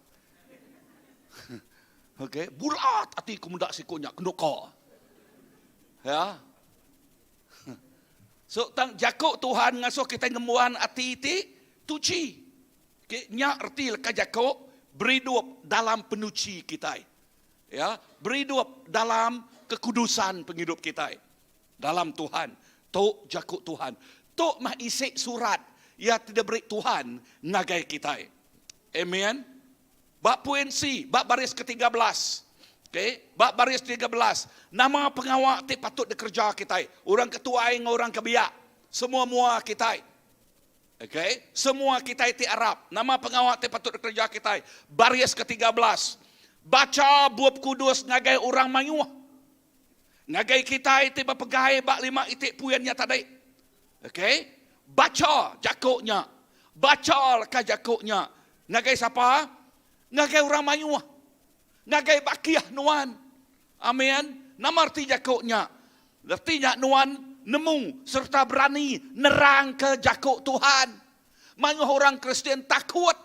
Okay, bulat hati kemudak sikunya kendoka. Ya. So tang Jakok Tuhan ngasuh kita ngemuan hati ti tuci. Okay, nya erti leka Jakok berhidup dalam penuci kita. Ya, berhidup dalam kekudusan penghidup kita. Dalam Tuhan, tok Jakok Tuhan. Tok mah isi surat ya tidak beri Tuhan ngagai kita. Amen. Bab poin C, bab baris ke-13. Okay, bab baris 13. Nama pengawal ti patut dikerja kita. Orang ketua dengan orang kebiak. Semua kita. Okay, semua kita ti Arab. Nama pengawal ti patut dikerja kita. Baris ke-13. Baca buab kudus ngagai orang mayuh. Ngagai kita ti berpegai bak 5 itik puyannya tadi. Okay, baca Jakoknya. Baca leka Jakoknya. Ngagai siapa? Ngagai orang mayuh. Ngagai bakiah nuan. Amin. Nama arti Jakoknya. Artinya nuan nemu serta berani nerang ke Jakok Tuhan. Mayuh orang Kristian takut.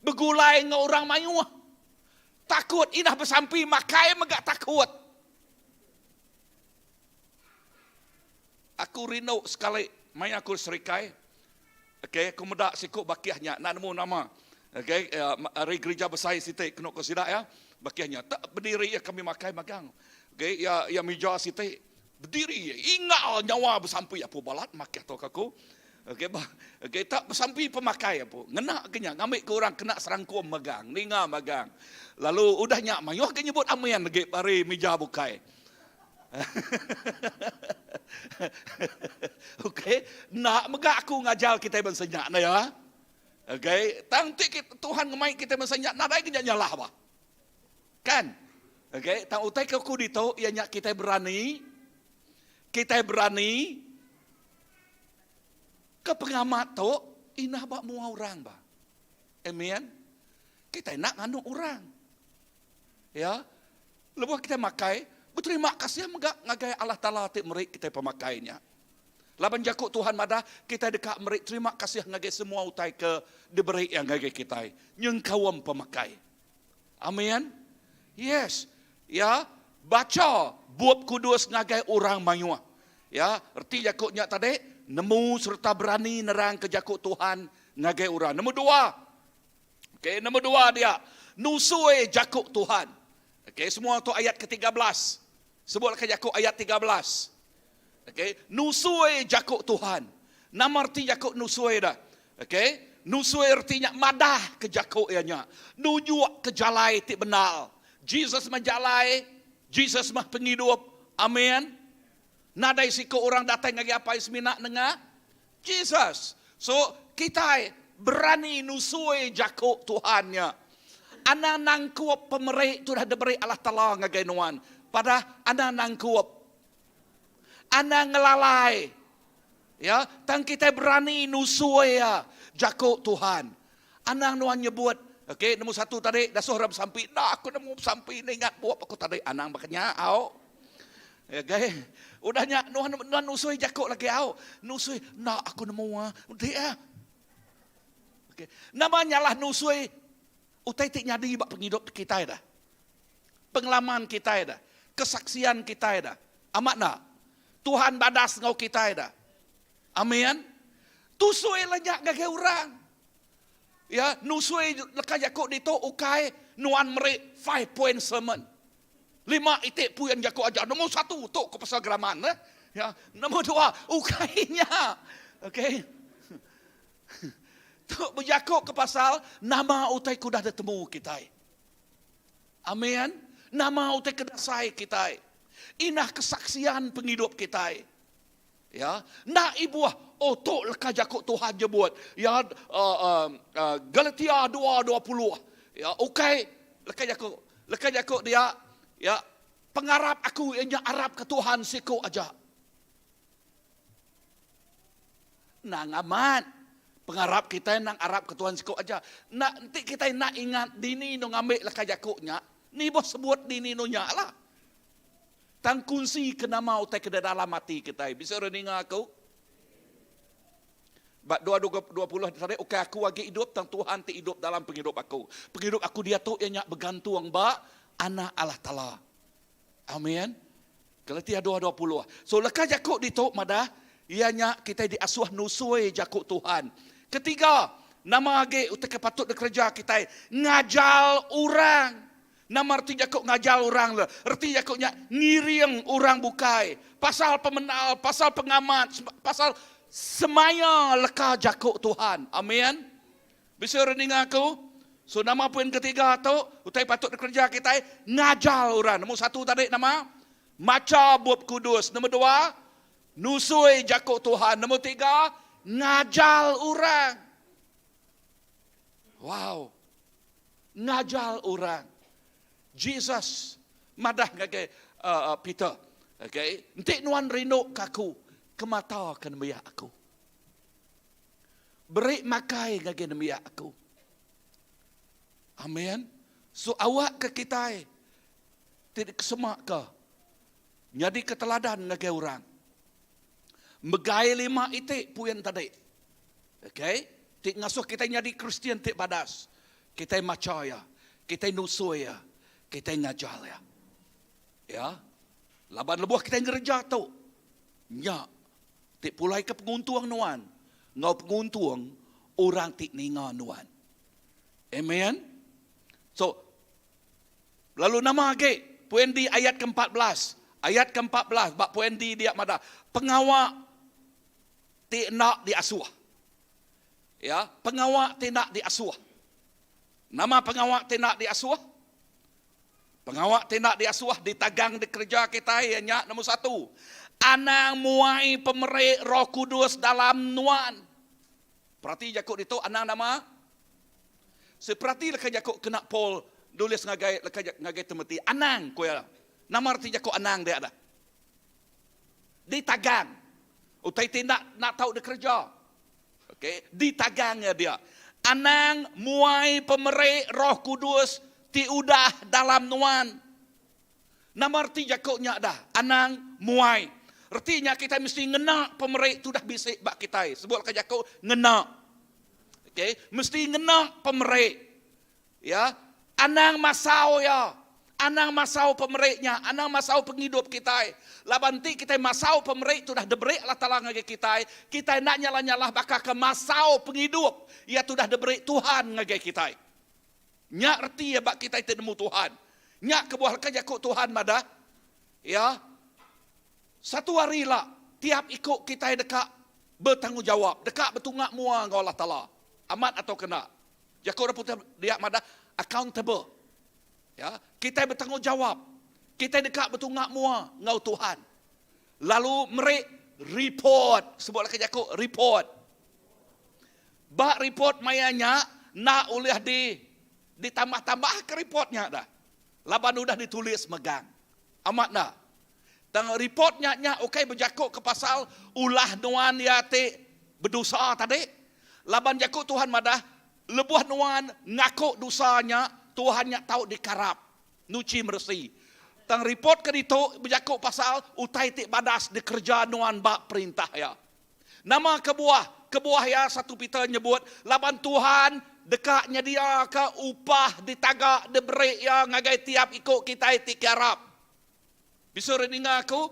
Begulai dengan orang mayuh. Takut. Inah bersampi makai megak takut. Aku rindu sekali. Main aku serikai. Okay, aku medak sikut bakiahnya. Nak nemu nama. Okay, hari gereja besar sitik kena ko sidak ya. Bakiannya tak berdiri ya kami makai magang. Okay, ya meja sitik berdiri ingat nyawa bersampai apa balat makai to aku. Okay, tak bersampai pemakai apa. Ngena kenya ngambil ke orang kena serangkum magang, ninga magang. Lalu udahnya mayuh ke nyebut amian lagi hari meja bukai. Okay, nak megak aku ngajar kita bensenyak na ya. Okay, tangti Tuhan ngemai kita mensenyak, nadai kita nyalah apa? Kan? Okay, tang utai ke aku dito, ianya kita berani ke pengamat tu, inah bak mua orang ba. Amen. Kita nak nganu orang. Ya. Lepas kita makai, berterima kasih megak ngagai Allah Taala ti merik kita pemakainya. Laban Jakok Tuhan madah kita dekat merik terima kasih ngagai semua utai ke diberi yang ngagai kita. Nyengkawam pemakai. Amin. Yes. Ya, baca buab kudus ngagai orang mayuah. Ya, erti Jakoknya tadi nemu serta berani nerang ke Jakok Tuhan ngagai orang. Nombor 2. Okey, nombor 2 dia nusui Jakok Tuhan. Okey, semua tu ayat ke-13. Sebut ke Jakok ayat 13. Okay, nusui Jakok Tuhan. Nama arti Jakok nusui dah. Okay, Nusui artinya madah ke jakuk ianya. Nujuk ke jalai ti benal. Jesus majalai, Jesus mah penghidup. Amin. Nadai siku orang datang lagi apa ismina dengar? Jesus. So kita berani nusui jakuk Tuhannya. Ana nangkup pemerik tu dah diberi Allah Ta'ala ngagai nuan. Pada ana nangkup. Ana ngelalai. Ya, tang kita berani nusui ya jakuk Tuhan. Ana nuan nyebut. Okey, nombor satu tadi dah suara sampai. Nah, aku nemu sampai ni ingat buat aku tadi anang makanya au. Ya gay. Udahnya nuan nusui jakuk lagi au. Nusui, nah aku nemu dia. Okey. Namanya lah nusui utai tik nyadi bak penghidup kita dah. Pengalaman kita dah. Kesaksian kita dah. Amat nak. Tuhan badas ngau kita dah. Amin. Tusui lanyak gage orang. Ya, nusui lekas jakuk dito ukai nuan merik 5 point sermon. 5 itik puyan jakuk aja. Nombor 1 untuk ke pasal geraman. Ya, nombor 2 ukainya. Okey. Tuk berjakuk ke pasal nama utai kudah ditemu kita. Amin. Nama utai kedasai kita. Inah kesaksian penghidup kita. Ya, nak ibuah otok lekas jakuk Tuhan je buat. Ya, Galatia 2:20. Ya, okay, lekas jakuk dia. Ya, pengarap aku yang Arab ke Tuhan siku aja. Nang aman. Pengarap kita nang Arab ke Tuhan siku aja. Nanti kita nak ingat dini no ngambil lekas jakuknya. Ni bos sebut dini no nya lah. Tang kunci ke nama utai ke dalam hati kita. Bisa renung aku? Bak 2:20 tadi, okay, aku lagi hidup tang Tuhan ti hidup dalam penghidup aku. Penghidup aku dia tu ianya bergantung ba anak Allah Taala. Amin. Galatia 2:20. So lekas jakuk ditu madah ianya kita diasuh nusui jakuk Tuhan. Ketiga, nama age utai patut bekerja kita ngajal orang. Nama arti jakuk ngajal orang lah. Arti jakuknya ngiring orang bukai. Pasal pemenal, pasal pengamat, pasal semaya leka jakuk Tuhan. Amin. Bisa renung aku? So nama poin ketiga tu, utai patut kerja kita ngajal orang. Nombor 1 tadi nama maca buat kudus. Nombor 2 nusui jakuk Tuhan. Nombor 3 ngajal orang. Wow. Ngajal orang. Jesus madah ngage Peter. Okay. Nanti nuan rindu kaku kemata ke nemiak aku. Beri makai ngage nemiak aku. Amin. So awak ke kita tidak kesemak ke. Jadi keteladan ngage orang. Megai 5 itik puyan tadi. Okay. Tik ngasuh kita jadi Kristian tik badas. Kita maca ya. Kita nusui ya. Kita ngajal ya. Ya. Laban lebuh kita ngerja tu. Nya. Tik pulai ke penguntuang nuan. Ngau penguntuang orang tik ninga nuan. Amen. So. Lalu nama lagi. Puan di ayat ke-14. Ayat ke-14. Bak puan di dia mada. Pengawak tik nak diasuh. Ya. Pengawak tik nak diasuh. Nama pengawak tik nak diasuh. Pengawak tindak diasuh ditagang di kerja kita ianya nombor 1. Anang muai pemerik Roh Kudus dalam nuan. Perhati jakuk itu anang nama. Seperti lekas jakuk kena Paul tulis ngagai Timothy. Anang kuya. Nama arti jakuk anang dia ada. Ditagang. Utai tindak nak tahu di kerja. Okey, ditagangnya dia. Anang muai pemerik Roh Kudus ti udah dalam nuan. Nama arti jakuknya dah. Anang muai. Artinya kita mesti ngena pemerik tu dah bisik bak kita. Sebut ke jakuk ngena. Okey, mesti ngena pemerik. Ya, anang masau ya. Anang masau pemeriknya, anang masau penghidup kita. Laban ti kita masau pemerik tu dah diberi Allah Taala ngage kita. Kita nak nyala-nyala bakal ke masau penghidup. Ia tu dah diberi Tuhan ngage kita. Nyak erti ya bak kita itu nemu Tuhan. Nyak kebuah kerja kok Tuhan madah. Ya. Satu hari lah tiap ikut kita dekat bertanggungjawab, dekat bertungak mua dengan Allah Taala. Amat atau kena. Jakok putih dia madah accountable. Ya, kita bertanggungjawab. Kita dekat betul ngak mua ngau Tuhan. Lalu mereka report. Sebutlah ke Jakok report. Bak report mayanya nak oleh ditambah-tambah ke reportnya dah. Laban udah ditulis megang. Amat dah. Tang reportnya okey berjakok ke pasal ulah nuan ya te berdosa tadi. Laban jakok Tuhan madah lebuh nuan ngakuk dosanya Tuhan nya tahu dikarap. Nuci meresi. Tang report ke itu berjakok pasal utai te badas dikerja nuan bak perintah ya. Nama kebuah ya 1 Peter nyebut laban Tuhan dekatnya dia ke upah ditagak diberi ya ngagai tiap ikut kita tikarap. Bisa reningah aku?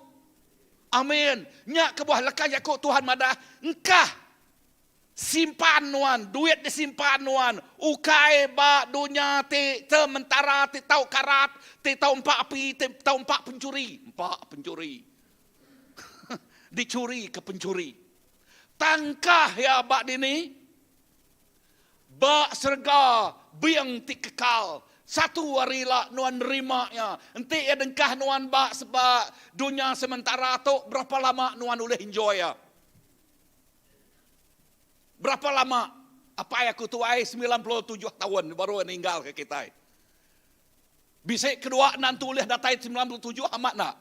Amin. Nyak kebuah lekah jakok Tuhan madah engkah simpan nuan, duit disimpan nuan. Ukai ba dunia ti sementara ti tau karat, ti tau empak api, ti tau empak pencuri. Empak pencuri. Dicuri ke pencuri. Tangkah ya bak dini. Bak serga biang ti kekal. Satu hari lah nuan nerima ya. Enti ya dengkah nuan bak sebab dunia sementara tu berapa lama nuan boleh enjoy ya. Berapa lama? Apa aku tuai 97 tahun baru meninggal ke kita. Bisik kedua nanti boleh datai 97 amat nak.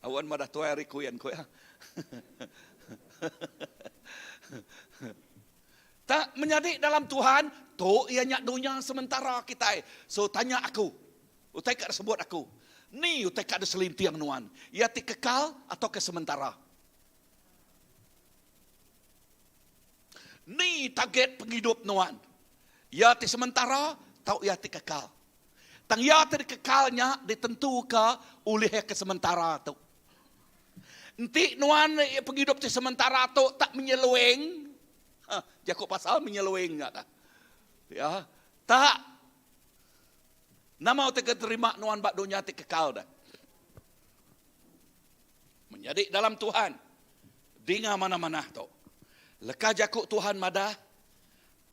Awan madah tuai hari kuyan ku ya. Tak menjadi dalam Tuhan, tu ianya dunia sementara kita. So tanya aku, utai kat sebut aku. Ni utai kat ada selintiang nuan. Ia ti kekal atau ke sementara? Ni target penghidup nuan. Ia ti sementara, tau ia ti kekal. Tang ia ti kekalnya ditentukan oleh ke sementara tu. Nanti nuan penghidup ti sementara tu tak menyelueng. Jakok pasal menyelueng tak? Ya, tak. Nama utek terima nuan bak dunia ti kekal dah. Menjadi dalam Tuhan. Dinga mana-mana tu. Leka jakok Tuhan madah.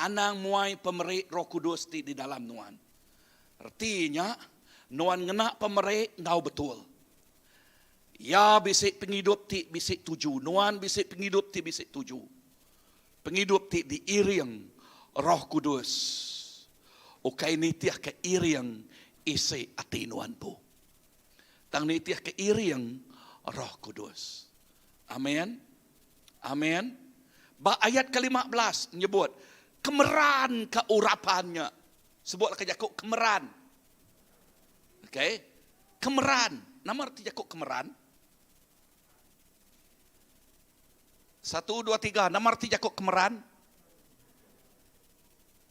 Anang muai pemerik Roh Kudus di dalam nuan. Artinya nuan ngena pemerik ngau betul. Ya bisik penghidup ti bisik tuju. Nuan bisik penghidup ti bisik tuju. Penghidup ti diiring Roh Kudus. Ukai ni tiah keiring isi ati nuan po. Tang ni tiah keiring Roh Kudus. Amin. Amin. Ba ayat ke-15 menyebut kemeran keurapannya. Sebutlah ke Jakok kemeran. Okey. Kemeran. Nama arti Jakok kemeran? 1, 2, 3. Nama arti Jakok kemeran?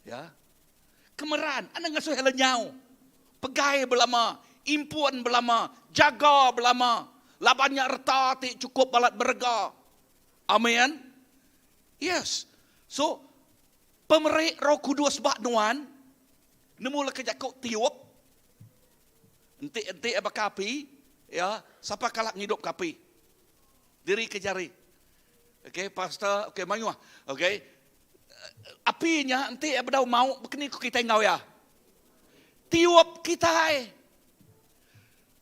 Ya. Kemeran. Anda ngasuh lenyau. Pegai belama. Impuan belama. Jaga belama. Labannya erta ti cukup balat berga. Amin. Yes. So, pemerik Roh Kudus bak nuan. Nemu ke Jakok tiup. Enti apa kapi. Ya. Siapa kalak ngidup kapi? Diri ke jari. Okey, pastor, okey, mayuah. Okey. Apinya nanti bedau mau begini kita ngau ya. Tiup kita.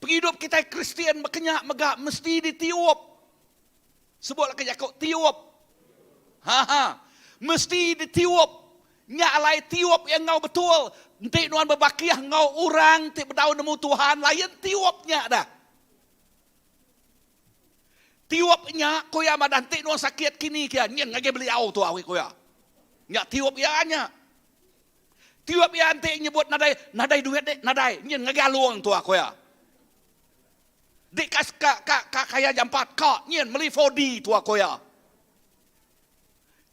Penghidup kita Kristian berkenyak megak mesti ditiup. Sebutlah ke Jakok tiup. Mesti ditiup. Nyalai tiup yang ngau betul. Nanti nuan berbakiah ngau orang ti bedau nemu Tuhan lain tiupnya dah. Tiupnya koya madanti nuan sakit kini kia nyen ngage beli au tu awi koya. Nya tiup ya nya. Tiup ya ante nyebut nadai duit dek nadai nyen ngage aluang tu koya. Dik kas kaya jam 4 ka nyen meli 4D tu koya.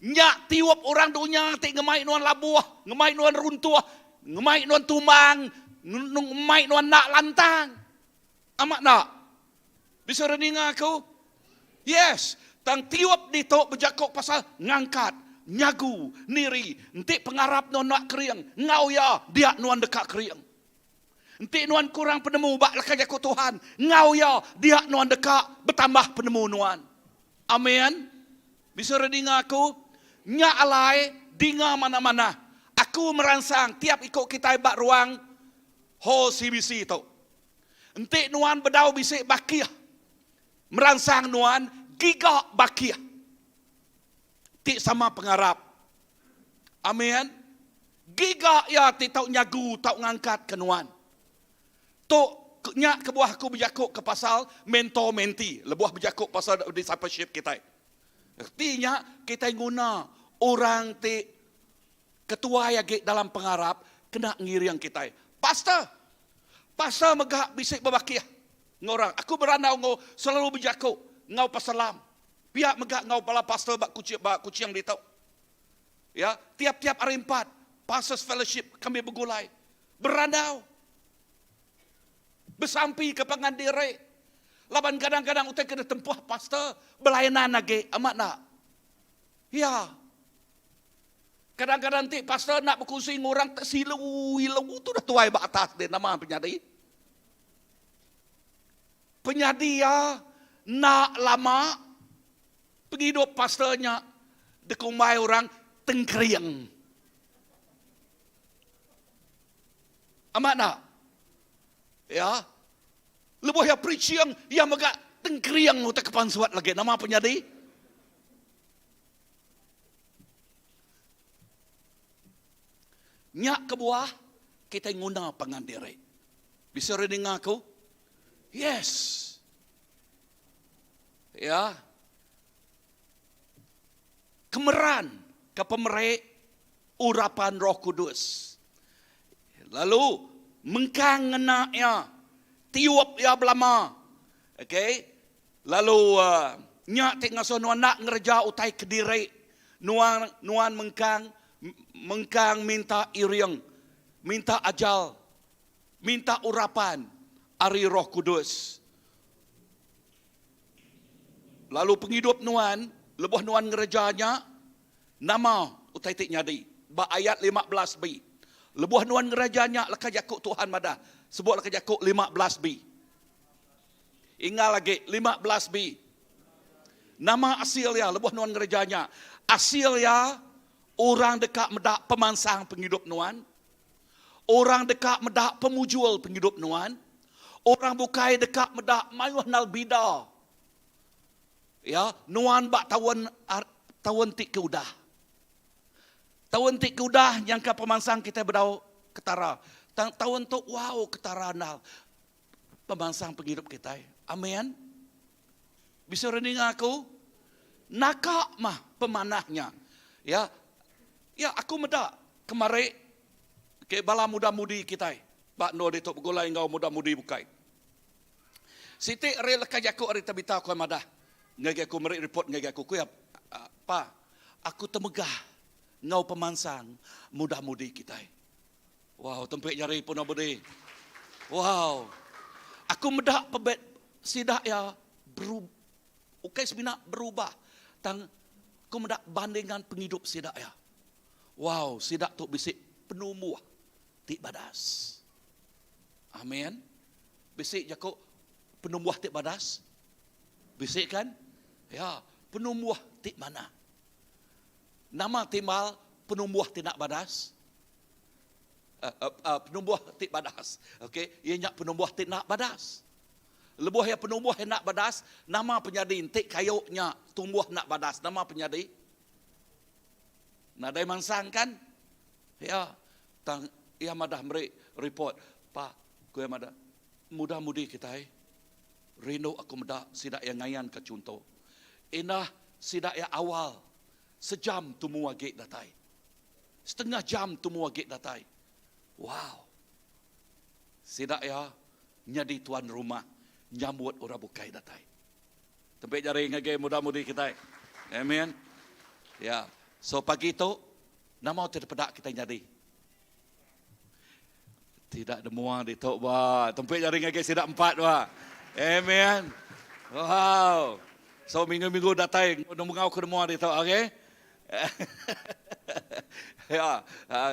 Nya tiup orang dunia ti ngemai nuan labuah, ngemai nuan runtuh, ngemai nuan tumang, ngemai nuan nak lantang. Amak nak. Bisa reninga aku? Yes, tang tiup di tok berjakok pasal ngangkat, nyagu, niri. Nanti pengarap nuan nak keriang, ngau ya dia nuan dekat keriang. Nanti nuan kurang penemu bak laka jakok Tuhan, ngau ya dia nuan dekat bertambah penemu nuan. Amin. Bisa dengar aku? Nya alai dengar mana-mana. Aku merangsang tiap ikut kita bak ruang ho CBC tu. Entik nuan bedau bisik bakia. Merangsang nuan gigak bakia. Tik sama pengarap. Amin. Gigak ya tik tau nyagu tau ngangkat ke nuan. Tok nyak ke buah aku berjakuk ke pasal mentor menti. Lebuah berjakuk pasal discipleship kita. Artinya kita guna orang ti ketua yang dalam pengarap kena ngiriang kita. Pastor megak bisik berbakiah. Ngorang, aku beranau ngau selalu berjakuk. Ngau pasalam. Pihak megak ngau pala pastor bak kuciang di tau. Ya, tiap-tiap hari 4 pastors fellowship kami bergulai. Beranau. Bersampi ke pengandiri. Laban kadang-kadang utai kena tempuh pastor. Belayanan lagi. Amat nak? Ya. Kadang-kadang nanti pastor nak berkongsi dengan orang tak silu. Itu dah tuai bak atas dia. Nama penyadi. Penyadi ya. Nak lama. Penghidup pastornya. Dekumai orang tengkeriang. Amat nak? Ya. Lebuh ya preaching yang megak tengkeriang utak kepansuat lagi. Nama penyadi. Nyak ke buah, kita guna pengandiri. Bisa dengar aku? Yes. Ya. Kemeran ke pemerek urapan Roh Kudus. Lalu mengkang ngenaknya tiup ya belama. Okay. Lalu nyak tengah so nuan nak ngerja utai kediri. Nuan mengkang minta iriang. Minta ajal. Minta urapan. Ari Roh Kudus. Lalu penghidup nuan. Lebuh nuan ngerjanya. Nama utai tik nyadi. Ba ayat 15b. Lebuh nuan ngerjanya leka jakuk Tuhan madah. Sebut leka jakuk 15b. Ingat lagi 15b. Nama asilnya lebuh nuan ngerjanya. Asilnya orang dekat medak pemansang penghidup nuan. Orang dekat medak pemujul penghidup nuan. Orang bukai dekat medak mayuh nal bida. Ya, nuan bak tawon tik keudah. Tawon tik keudah yang ke pemansang kita berdau ketara. Tawon tu wow ketara nal pemansang penghidup kita. Amin. Bisa renung aku? Nakak mah pemanahnya. Ya. Ya aku medak kemari ke bala muda-mudi kita. Bak no detok begolai ngau muda-mudi bukai. Siti rel kajaku ari tabita ko madah. Ngagi aku meri report ngagi aku kuyap. Pa, aku temegah ngau pemansang muda-mudi kita. Wow, tempat nyari pun abudi. Wow. Aku medak pebet sidak ya berubah. Ukai sebina berubah. Tang aku medak bandingan penghidup sidak ya. Wow, sidak tu bisik penumuh tik badas. Amin. Bisik jako penumuh tik badas. Bisik kan? Ya, penumuh tik mana? Nama timal penumuh tidak badas. Penumbuh tik badas. Okey, ia nyak penumbuh tik nak badas. Lebuh ya penumbuh yang nak badas, nama penyadi tik kayuknya tumbuh nak badas, nama penyadi. Nadai mansang kan? Ya, tang ia madah meri report, pa, ku madah muda-mudi kita rindu aku medak sidak yang ngayan ke contoh. Inah sidak yang awal sejam tumu agak datai. Setengah jam tumu agak datai. Wow. Sidak ya nyadi tuan rumah nyambut orang bukai datai. Tempat jari ngage muda-mudi kita. Amen. Ya. So pagi itu nama terpedak kita nyadi. Tidak demua di tok ba. Tempat jari ngage sidak 4 ba. Amen. Wow. So minggu-minggu datai ngau ke demua di tok, okey? Ya,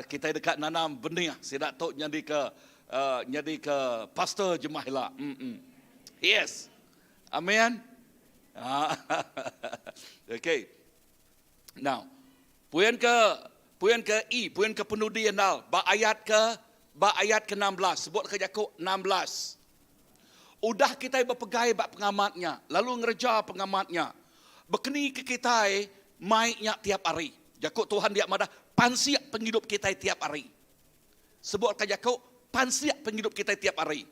kita dekat nanam benih sidak tok nyadi ke pastor jemaah. Yes. Amen. Okay. Now, puan ke I, puan ke penudianal, ba ayat ke-16, sebut ke Yakub 16. Udah kita berpegai bak pengamatnya, lalu ngerja pengamatnya. Bekeni ke kita mainnya tiap hari. Yakub Tuhan dia madah pansiak penghidup kita tiap hari. Sebut ke Yakub pansiak penghidup kita tiap hari.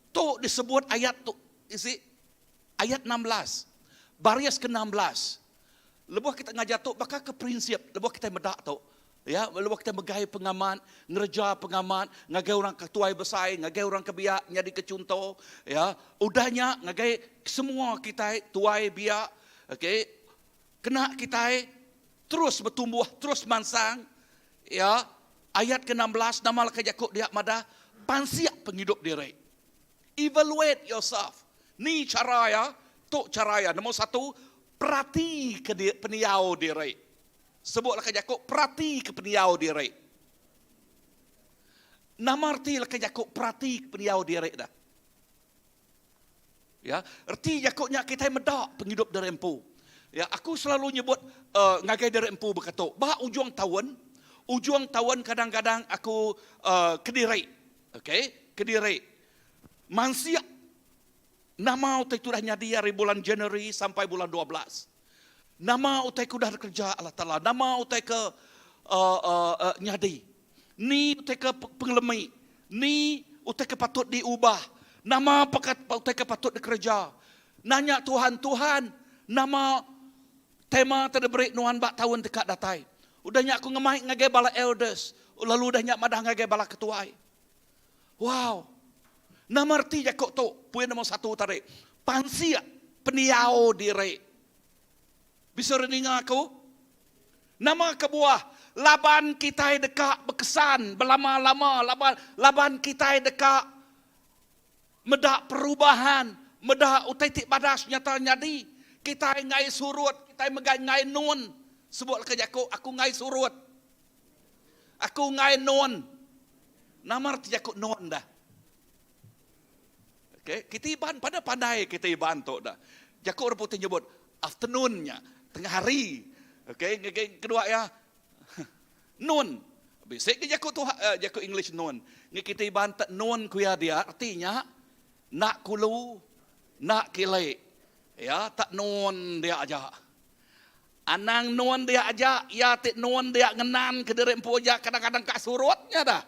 Tu disebut ayat tu, ayat 16. Baris ke-16. Lebuh kita ngajar tu bakal ke prinsip, lebuh kita medak tu. Ya, lebuh kita megai pengamat, ngerja pengamat, ngagai orang ketuai besar, ngagai orang kebiak jadi kecunto, ya. Udahnya ngagai semua kita tuai biak, okey. Kena kita terus bertumbuh, terus mansang, ya. Ayat ke-16 nama ke Yakub dia madah pansiak penghidup diri. Evaluate yourself. Ni cara ya, tu cara ya. Nombor 1, perhati ke peniau diri. Sebutlah ke Yakub, perhati ke peniau diri. Nama arti ke Yakub, perhati ke peniau diri dah. Ya, erti Yakubnya kita medak penghidup diri empu. Ya, aku selalu nyebut ngagai diri empu berkata, bah ujung tahun kadang-kadang aku Kediri. Okey, Kediri. Mansiak nama utai tu dah nyadi dari bulan Januari sampai bulan 12. Nama utai ku dah kerja Allah Ta'ala. Nama utai ke nyadi. Ni utai ke pengelemi. Ni utai ke patut diubah. Nama utai ke patut dikerja. Nanya Tuhan, nama tema terdebrik nuan bak tahun dekat datai. Udahnya aku ngemai ngagai bala elders. Lalu udahnya madah ngagai bala ketuai. Wow. Nama arti Yakub tu, poin nombor 1 tarik. Pansia peniau diri. Bisa reningah aku? Nama kebuah, laban kita dekat berkesan, berlama-lama, laban kita dekat medak perubahan, medak utai tik badas nyata nyadi. Kita ngai surut, kita ngai nun. Sebut ke Yakub, aku ngai surut. Aku ngai nun. Nama arti Yakub nun dah. Okay. Kita iban pada pandai kita iban tu dah. Yakub reputnya nyebut afternoonnya, tengah hari. Okey, kedua ya noon. Bisik ke Yakub tu Yakub English noon. Ni kita iban tak noon kuya dia artinya nak kulu, nak kilai. Ya, tak noon dia aja. Anang noon dia aja, ya tik noon dia ngenan ke diri empu aja kadang-kadang kak surutnya dah.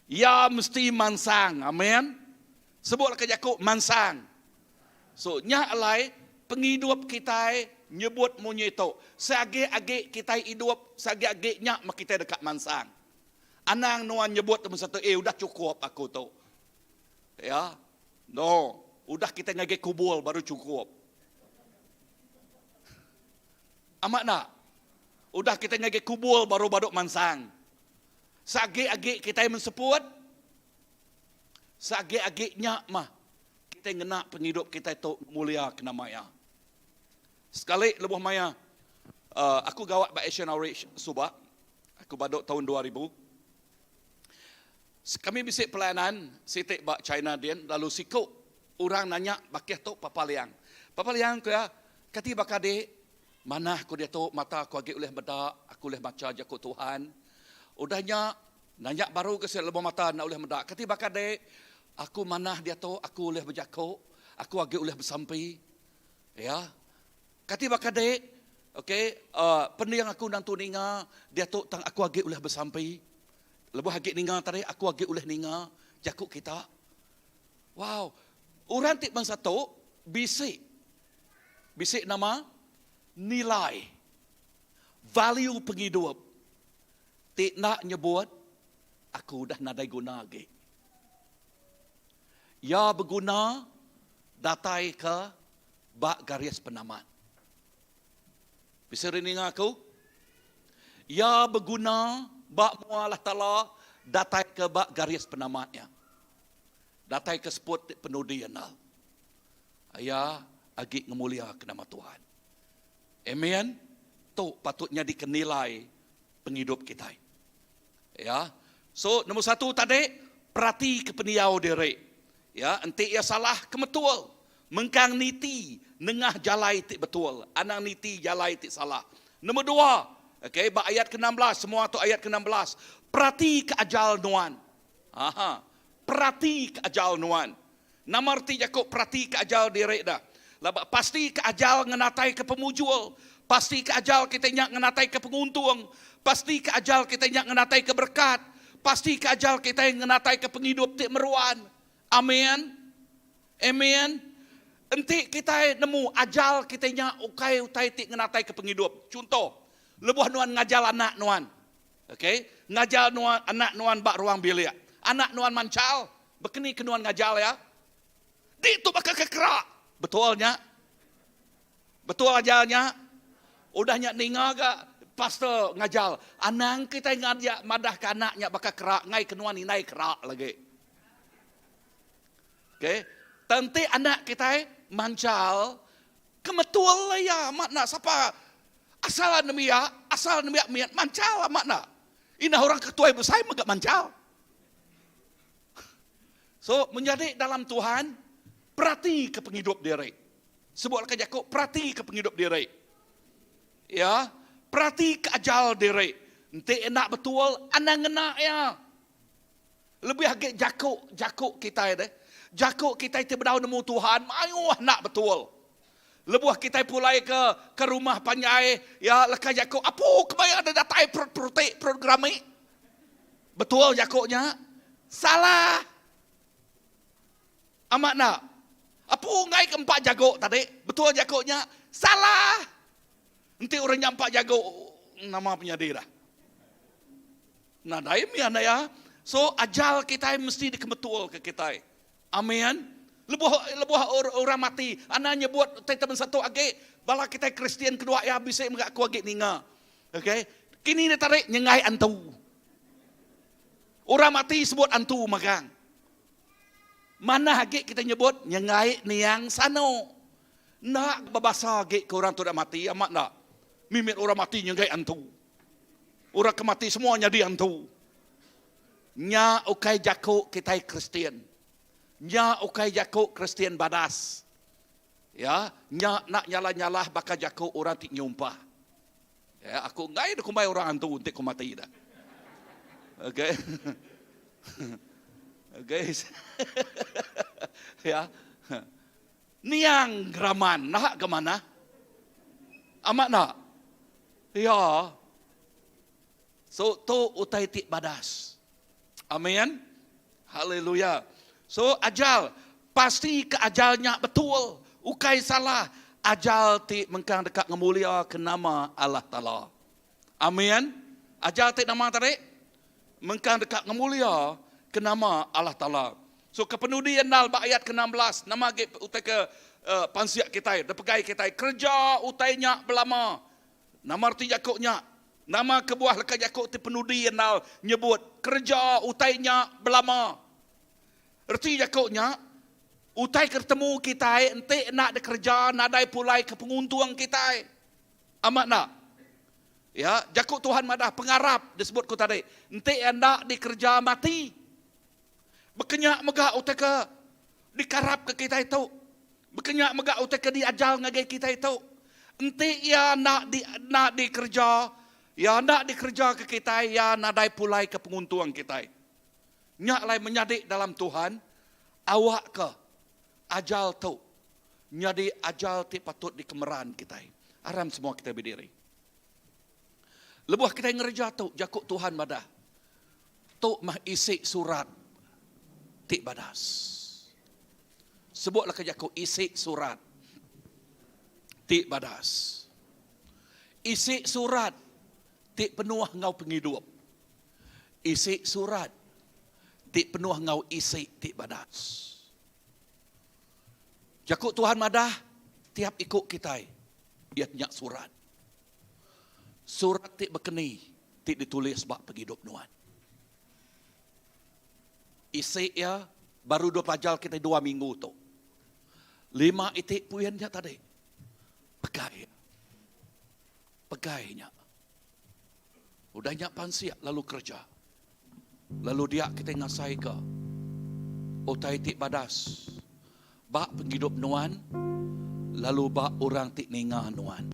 Ya mesti mansang. Amin. Sebutlah ke Yakub mansang. So nya alai penghidup kita nyebut munyi tu. Seagik-agik kita hidup, seagik-agiknya mak kita dekat mansang. Anang nuan nyebut nombor 1, udah cukup aku tu. Ya. No, udah kita ngagik kubul baru cukup. Amak nak? Udah kita ngagik kubul baru baduk mansang. Seagik-agik kita mensebut, seagik-agiknya mah kita ngena penghidup kita itu mulia kena maya. Sekali lebuh maya, aku gawat by Asian Outreach Subak. Aku baduk tahun 2000. Kami bisik pelayanan sitik bak China Dian, lalu sikuk orang nanya bakih tu papaliang. Papaliang ku ya, kati bakade mana aku dia tu mata aku agi oleh bedak, aku oleh baca Yakub Tuhan. Udahnya nanya baru ke lebuh mata nak oleh bedak. Kati bakade aku manah dia tu, aku boleh berjakuk, aku agak boleh bersampai. Ya. Kati bakade, okey, pendiang aku nang tu ninga, dia tu tang aku agak boleh bersampai. Lebuh agak ninga tadi, aku agak boleh ninga, jakuk kita. Wow. Orang tik bangsa tu, bisik. Bisik nama, nilai. Value penghidup. Tik nak nyebut, aku dah nadai guna lagi. Ya berguna datai ke bak garis penamat. Bisa reningah aku? Ya berguna bak mualah tala datai ke bak garis penamatnya. Datai ke seput penudianal. Ya agi ngemulia ke nama Tuhan. Amen. Tu patutnya dikenilai penghidup kita. Ya. So nombor 1 tadi perhati ke peniau diri. Ya, enti ia salah kemetul. Mengkang niti nengah jalai tik betul. Anang niti jalai tik salah. Nombor 2. Okey, ayat ke-16. Semua tu ayat ke-16. Perhati ke ajal nuan. Aha. Perhati ke ajal nuan. Nama arti Yakub perhati ke ajal direk dah. Labak pasti ke ajal ngenatai ke pemujual. Pasti ke ajal kita nyak ngenatai ke penguntung. Pasti ke ajal kita nyak ngenatai ke berkat. Pasti ke ajal kita ngenatai ke penghidup tik meruan. Amin. Amin. Enti kita nemu ajal kita nyak ukai utai tik ngenatai ke penghidup. Contoh, lebuh nuan ngajal anak nuan. Okey, ngajal nuan anak nuan bak ruang bilik. Anak nuan mancal, bekeni ke nuan ngajal ya. Di tu bakal kekerak. Betulnya? Betul ajalnya? Udahnya ninga ke pastor ngajal. Anang kita ngajak madah ke anaknya bakal kerak. Ngai kenuan ni naik kerak lagi. Okay. Tentu anak kita mancal. Kemetul lah ya makna. Siapa? Asal nemiak miat mancal lah makna. Inah orang ketua ibu saya megak mancal. So menjadi dalam Tuhan. Perhati ke penghidup diri. Sebutlah ke Yakub, perhati ke penghidup diri. Ya, perhati ke ajal diri. Nanti enak betul, anak enak ya. Lebih agak Jakub kita deh. Jakub kita itu berdaun nemu Tuhan, ayo nak betul. Lebuh kita pulai ke rumah panjai, ya lekas Jakub, apa kebaya ada datai programi? Betul Jakubnya? Salah. Amat nak? Apa ngai ke 4 jago tadi? Betul jagoknya? Salah. Nanti orang yang 4 jago nama punya dia dah. Nah, daim ya na ya. So ajal kita mesti dikebetul ke kita. Amin. Lebuh orang mati. Anak nyebut teman satu age bala kita Kristian kedua ya bisa enggak ku age ninga. Okey. Kini dia tarik nyengai antu. Orang mati sebut antu magang. Mana hagi kita nyebut nyengai niang sano. Nak babasa hagi ke orang tu dah mati amat nak. Mimit orang mati nyengai antu. Orang kemati semuanya di antu. Nya ukai jako kita Kristian. Nya ukai jako Kristian badas. Ya, nya nak nyala-nyala bakal jako orang tik nyumpah. Ya, aku ngai dah kumai orang antu untuk ku mati dah. Okey. Guys. Ya. Niang graman nak ke mana? Amat nak? Ya. So tu utai tik badas. Amin. Haleluya. So ajal pasti ke ajalnya betul. Ukai salah. Ajal tik mengkang dekat ngemulia ke nama Allah Taala. Amin. Ajal tik nama tadi mengkang dekat ngemulia ke nama Allah Ta'ala. So kepenudian nal ayat ke-16. Nama utai ke pansiak kita. Depegai kita. Kerja utainya belama. Nama arti Yakubnya. Nama kebuah lekat Yakub itu penudian nal nyebut. Kerja utainya belama. Arti Yakubnya. Utai ketemu kita. Ente nak dikerja. Nadai pulai ke penguntung kita. Amat nak. Ya, Jakub Tuhan madah pengarap disebutku tadi. Ente nak dikerja mati. Berkenyak megak utaka dikarap ke kita itu. Berkenyak megak utaka diajal ngagai kita itu. Enti ya nak dikerja, ya nak dikerja ke kita, ya nadai pulai ke penguntung kita. Nyak lai menyadik dalam Tuhan, awak ke ajal tu. Nyadi ajal ti patut dikemeran kita. Aram semua kita berdiri. Lebuh kita ngerja tu, Jakub Tuhan madah. Tu mah isi surat. Tik badas. Sebutlah ke Jakub isi surat. Tik badas. Isi surat. Tik penuh ngau penghidup. Isi surat. Tik penuh ngau isi tik badas. Jakub Tuhan madah. Tiap ikut kita. Ia nyak surat. Surat tik berkeni. Tik ditulis bak penghidup nuan. Isi ya baru 2 pajal kita 2 minggu tu. 5 itik puyannya tadi. Pegainya. Udahnya pansiak lalu kerja. Lalu dia kita ngasai ke. Otai itik badas. Bak penghidup nuan, lalu bak orang tik ninga nuan.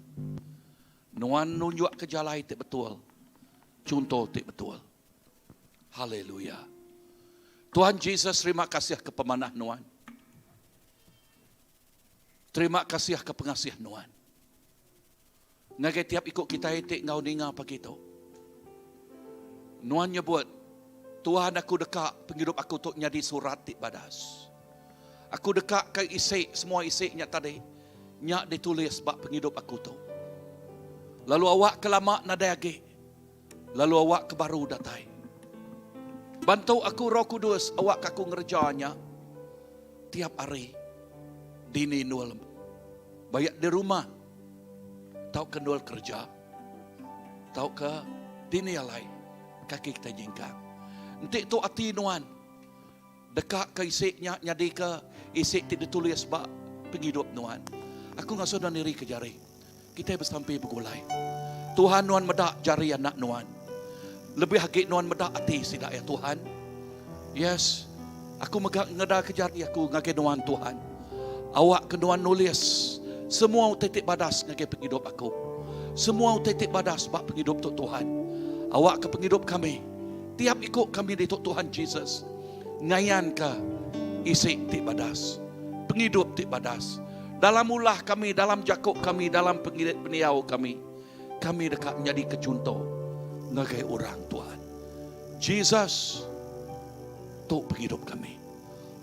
Nuan nunjuk ke jalan tik betul. Contoh tik betul. Haleluya. Tuhan Yesus, terima kasih ke pemanah nuan. Terima kasih ke pengasih nuan. Ngagai tiap ikut kita itik ngau ninga pagi tu. Nuan nyebut, Tuhan aku dekat penghidup aku untuk nyadi surat tik badas. Aku dekat ke isi, semua isinya tadi. Nyak ditulis bak penghidup aku tu. Lalu awak kelama nadai agi. Lalu awak ke baru datai. Bantu aku Roh Kudus, awak aku ngerjanya. Tiap hari. Dini nual. Bayak di rumah. Tahu ke nual kerja. Tahu ke dini alai. Kaki kita jingkang. Nanti itu hati nuan. Dekat ke isiknya, nyadi ke isik tidak ditulis bak penghidup nuan. Aku ngasuh dan diri ke jari. Kita bersampai bergulai. Tuhan nuan medak jari anak nuan. Lebih haki nuan medak hati sidak ya Tuhan. Yes. Aku ngedak ke jari aku ngake nuan Tuhan. Awak ke nuan nulis. Semua titik badas ngake penghidup aku. Semua titik badas bak penghidup tu Tuhan. Awak ke penghidup kami. Tiap ikut kami di Tuhan Yesus. Ngayan ke isi tik badas. Penghidup tik badas. Dalam ulah kami, dalam jakuk kami, dalam peniau kami. Kami dekat menjadi kecunto. Ngagai orang Tuhan. Jesus. Tu penghidup kami.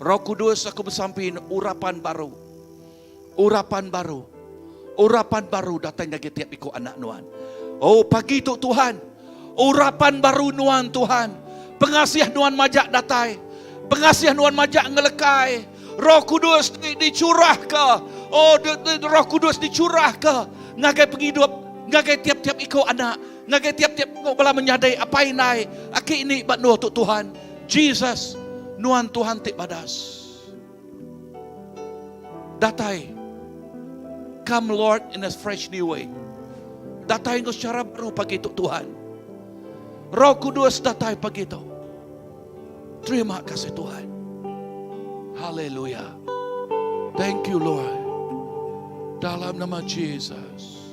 Roh Kudus aku bersamping urapan baru. Urapan baru. Urapan baru datang dari tiap ikut anak nuan. Oh pagi tu Tuhan. Urapan baru nuan Tuhan. Pengasih nuan majak datai. Pengasih nuan majak ngelekai. Roh Kudus dicurah ke. Oh Roh Kudus dicurah ke. Ngagai penghidup. Ngagai tiap-tiap ikut anak. Ngagai tiap-tiap ikut bala menyadai apa inai. Aki ini bat nuh tu Tuhan. Jesus. Nuan Tuhan tik badas. Datai. Come Lord in a fresh new way. Datai engkau secara baru pagi itu Tuhan. Roh Kudus datai pagi itu. Terima kasih Tuhan. Haleluya. Thank you Lord. Dalam nama Jesus.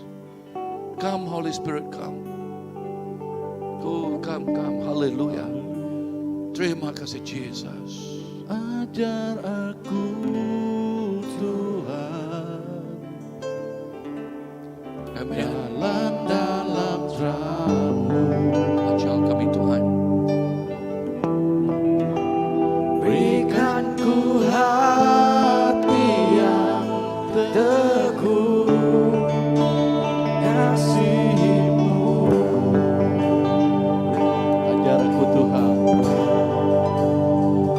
Come Holy Spirit come. Oh come. Haleluya. Terima kasih Jesus. Ajar aku Tuhan. Amin. Jalan dalam terang-Mu. Ajar kami Tuhan. Berikan ku hati yang teguh, kasih-Mu. Ajar aku Tuhan.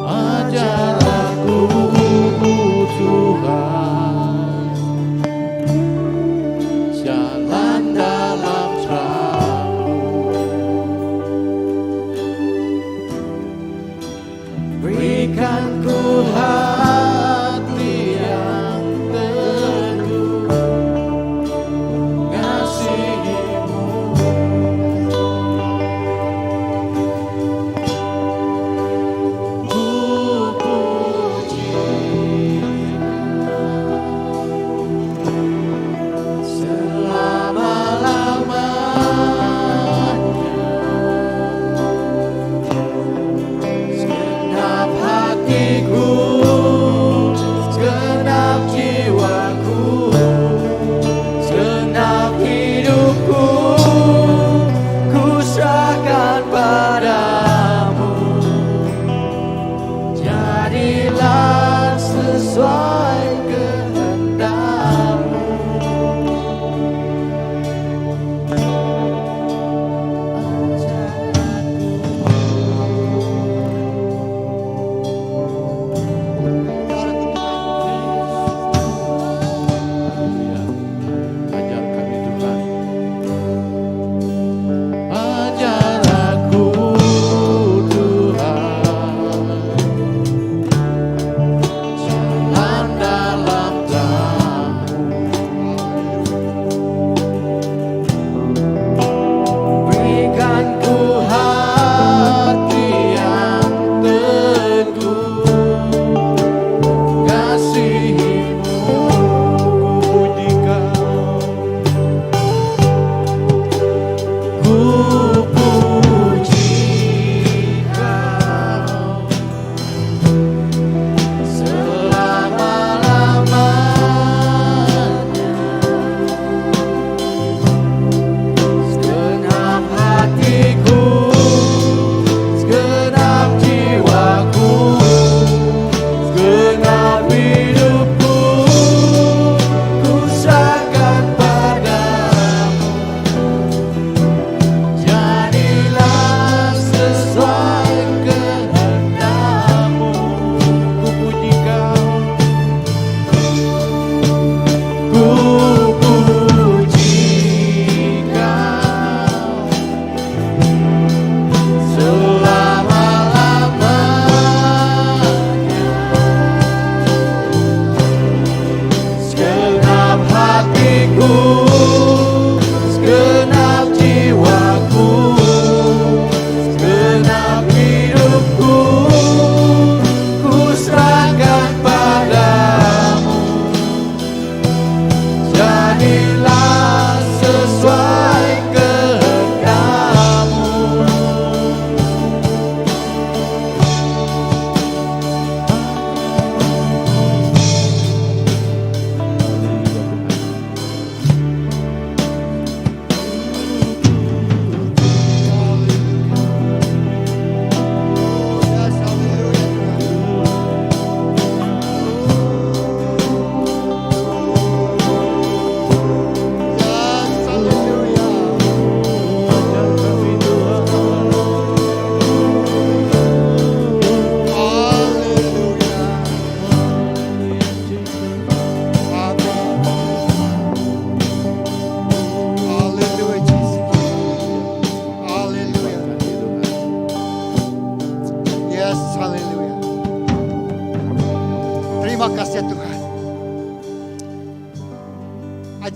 Ajar aku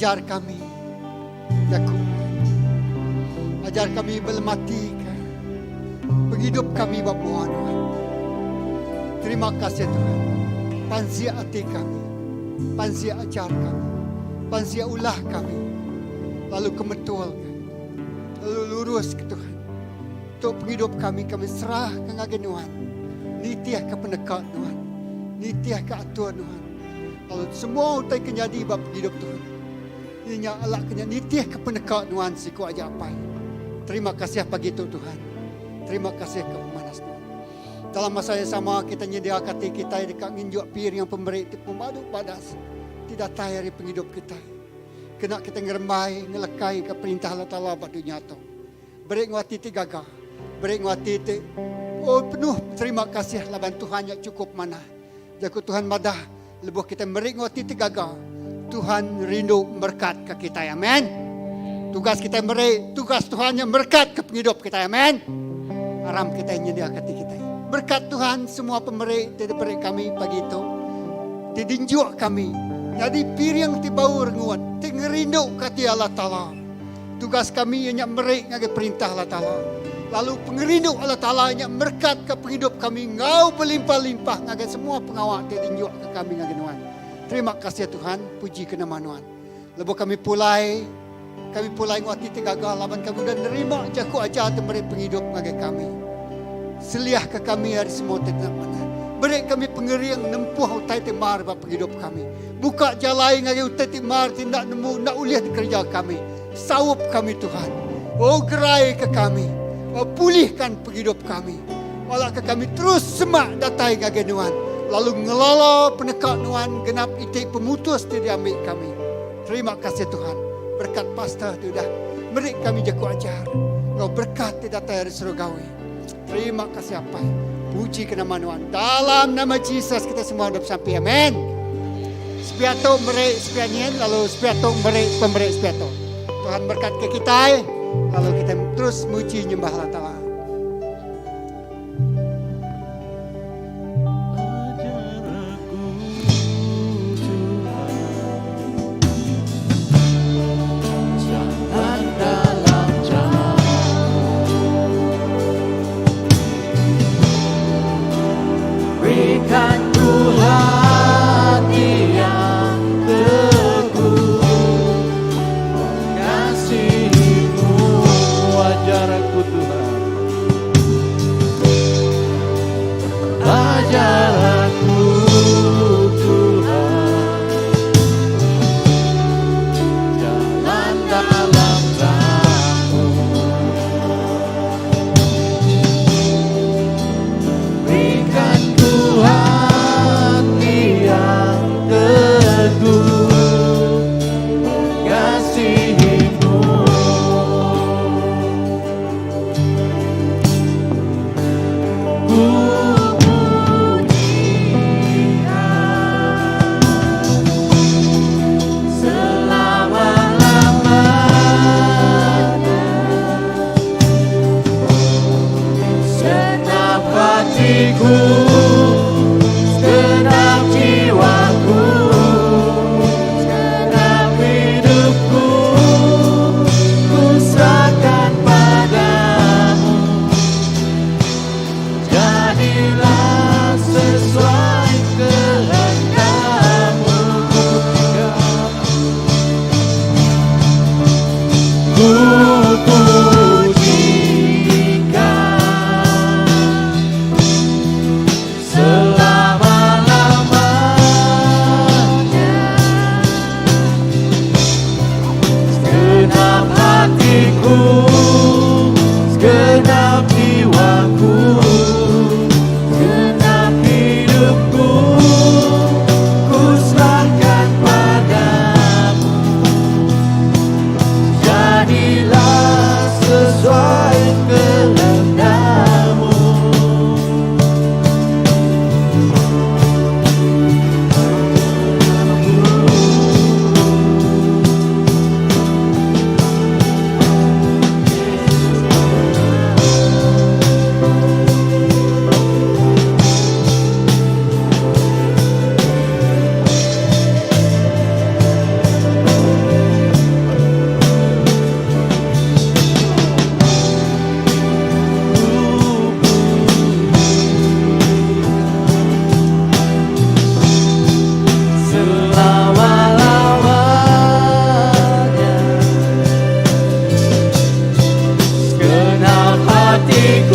ajar kami, Yakub. Ajar kami melematikan penghidup kami Bapa Tuhan. Terima kasih Tuhan. Pansia hati kami, pansia ajar kami, pansia ulah kami, lalu kemetulkan, lalu lurus ke Tuhan. Untuk penghidup kami serah ke Tuhan. Nitiah ke pendekat Tuhan, nitiah ke atur Tuhan. Lalu semua utai kenyadi bab penghidup Tuhan. Inya alak kenya nitiah ke pendekat Tuhan siku aja apa. Terima kasih pagi itu Tuhan. Terima kasih ke pemanas Tuhan. Dalam masa yang sama kita nyediakan hati kita dekat nginjuk pir yang pemberi pemadu padas. Tidak tayari penghidup kita. Kena kita ngerembai, ngelekai ke perintah Allah Ta'ala pada dunia itu. Beri nguati ti gagah. Beri nguati ti. Oh penuh terima kasih laban Tuhan yang cukup mana. Jaku Tuhan madah. Lebuh kita beri nguati ti gagah. Tuhan rindu berkat ke kita. Amin. Tugas kita beri. Tugas Tuhan yang berkat ke penghidup kita. Amin. Haram kita nyediakan hati kita. Berkat Tuhan semua pemberi tidak beri kami pagi itu. Didinjuk kami. Jadi piring ti bau renguan. Ti ngerindu kati Allah Ta'ala. Tugas kami yang beri ngagai perintah Allah Ta'ala. Lalu pengerindu Allah Ta'ala yang berkat ke penghidup kami. Ngau berlimpah-limpah ngagai semua pengawal didinjuk ke kami ngagai Tuhan. Terima kasih Tuhan. Puji ke nama Tuhan. Lepas kami pulai. Kami pulai nguati ti gagal. Laban kami sudah nerima jaku aja memberi penghidup ngagai kami. Seliah ke kami hari semua tidak mana. Beri kami pengeriang nempuh utai timar bapa penghidup kami. Buka jalan ngagai utai timar tidak nemu nak uliah di kerja kami. Sawup kami Tuhan. Oh gerai ke kami. Oh pulihkan penghidup kami. Walau ke kami terus semak datai ngagai Tuhan. Lalu ngelola penekat Tuhan genap itik pemutus tidak ambil kami. Terima kasih Tuhan. Berkat pastor itu dah. Beri kami jaku ajar. Kau berkat tidak tayar surgawi. Terima kasih apa. Puji ke nama Tuhan. Dalam nama Yesus kita semua hidup sampai. Amin. Sepiatu beri sepianien. Lalu sepiatu beri pemberi sepiatu. Tuhan berkat ke kita. Lalu kita terus muji nyembah Allah Ta'ala. mengikut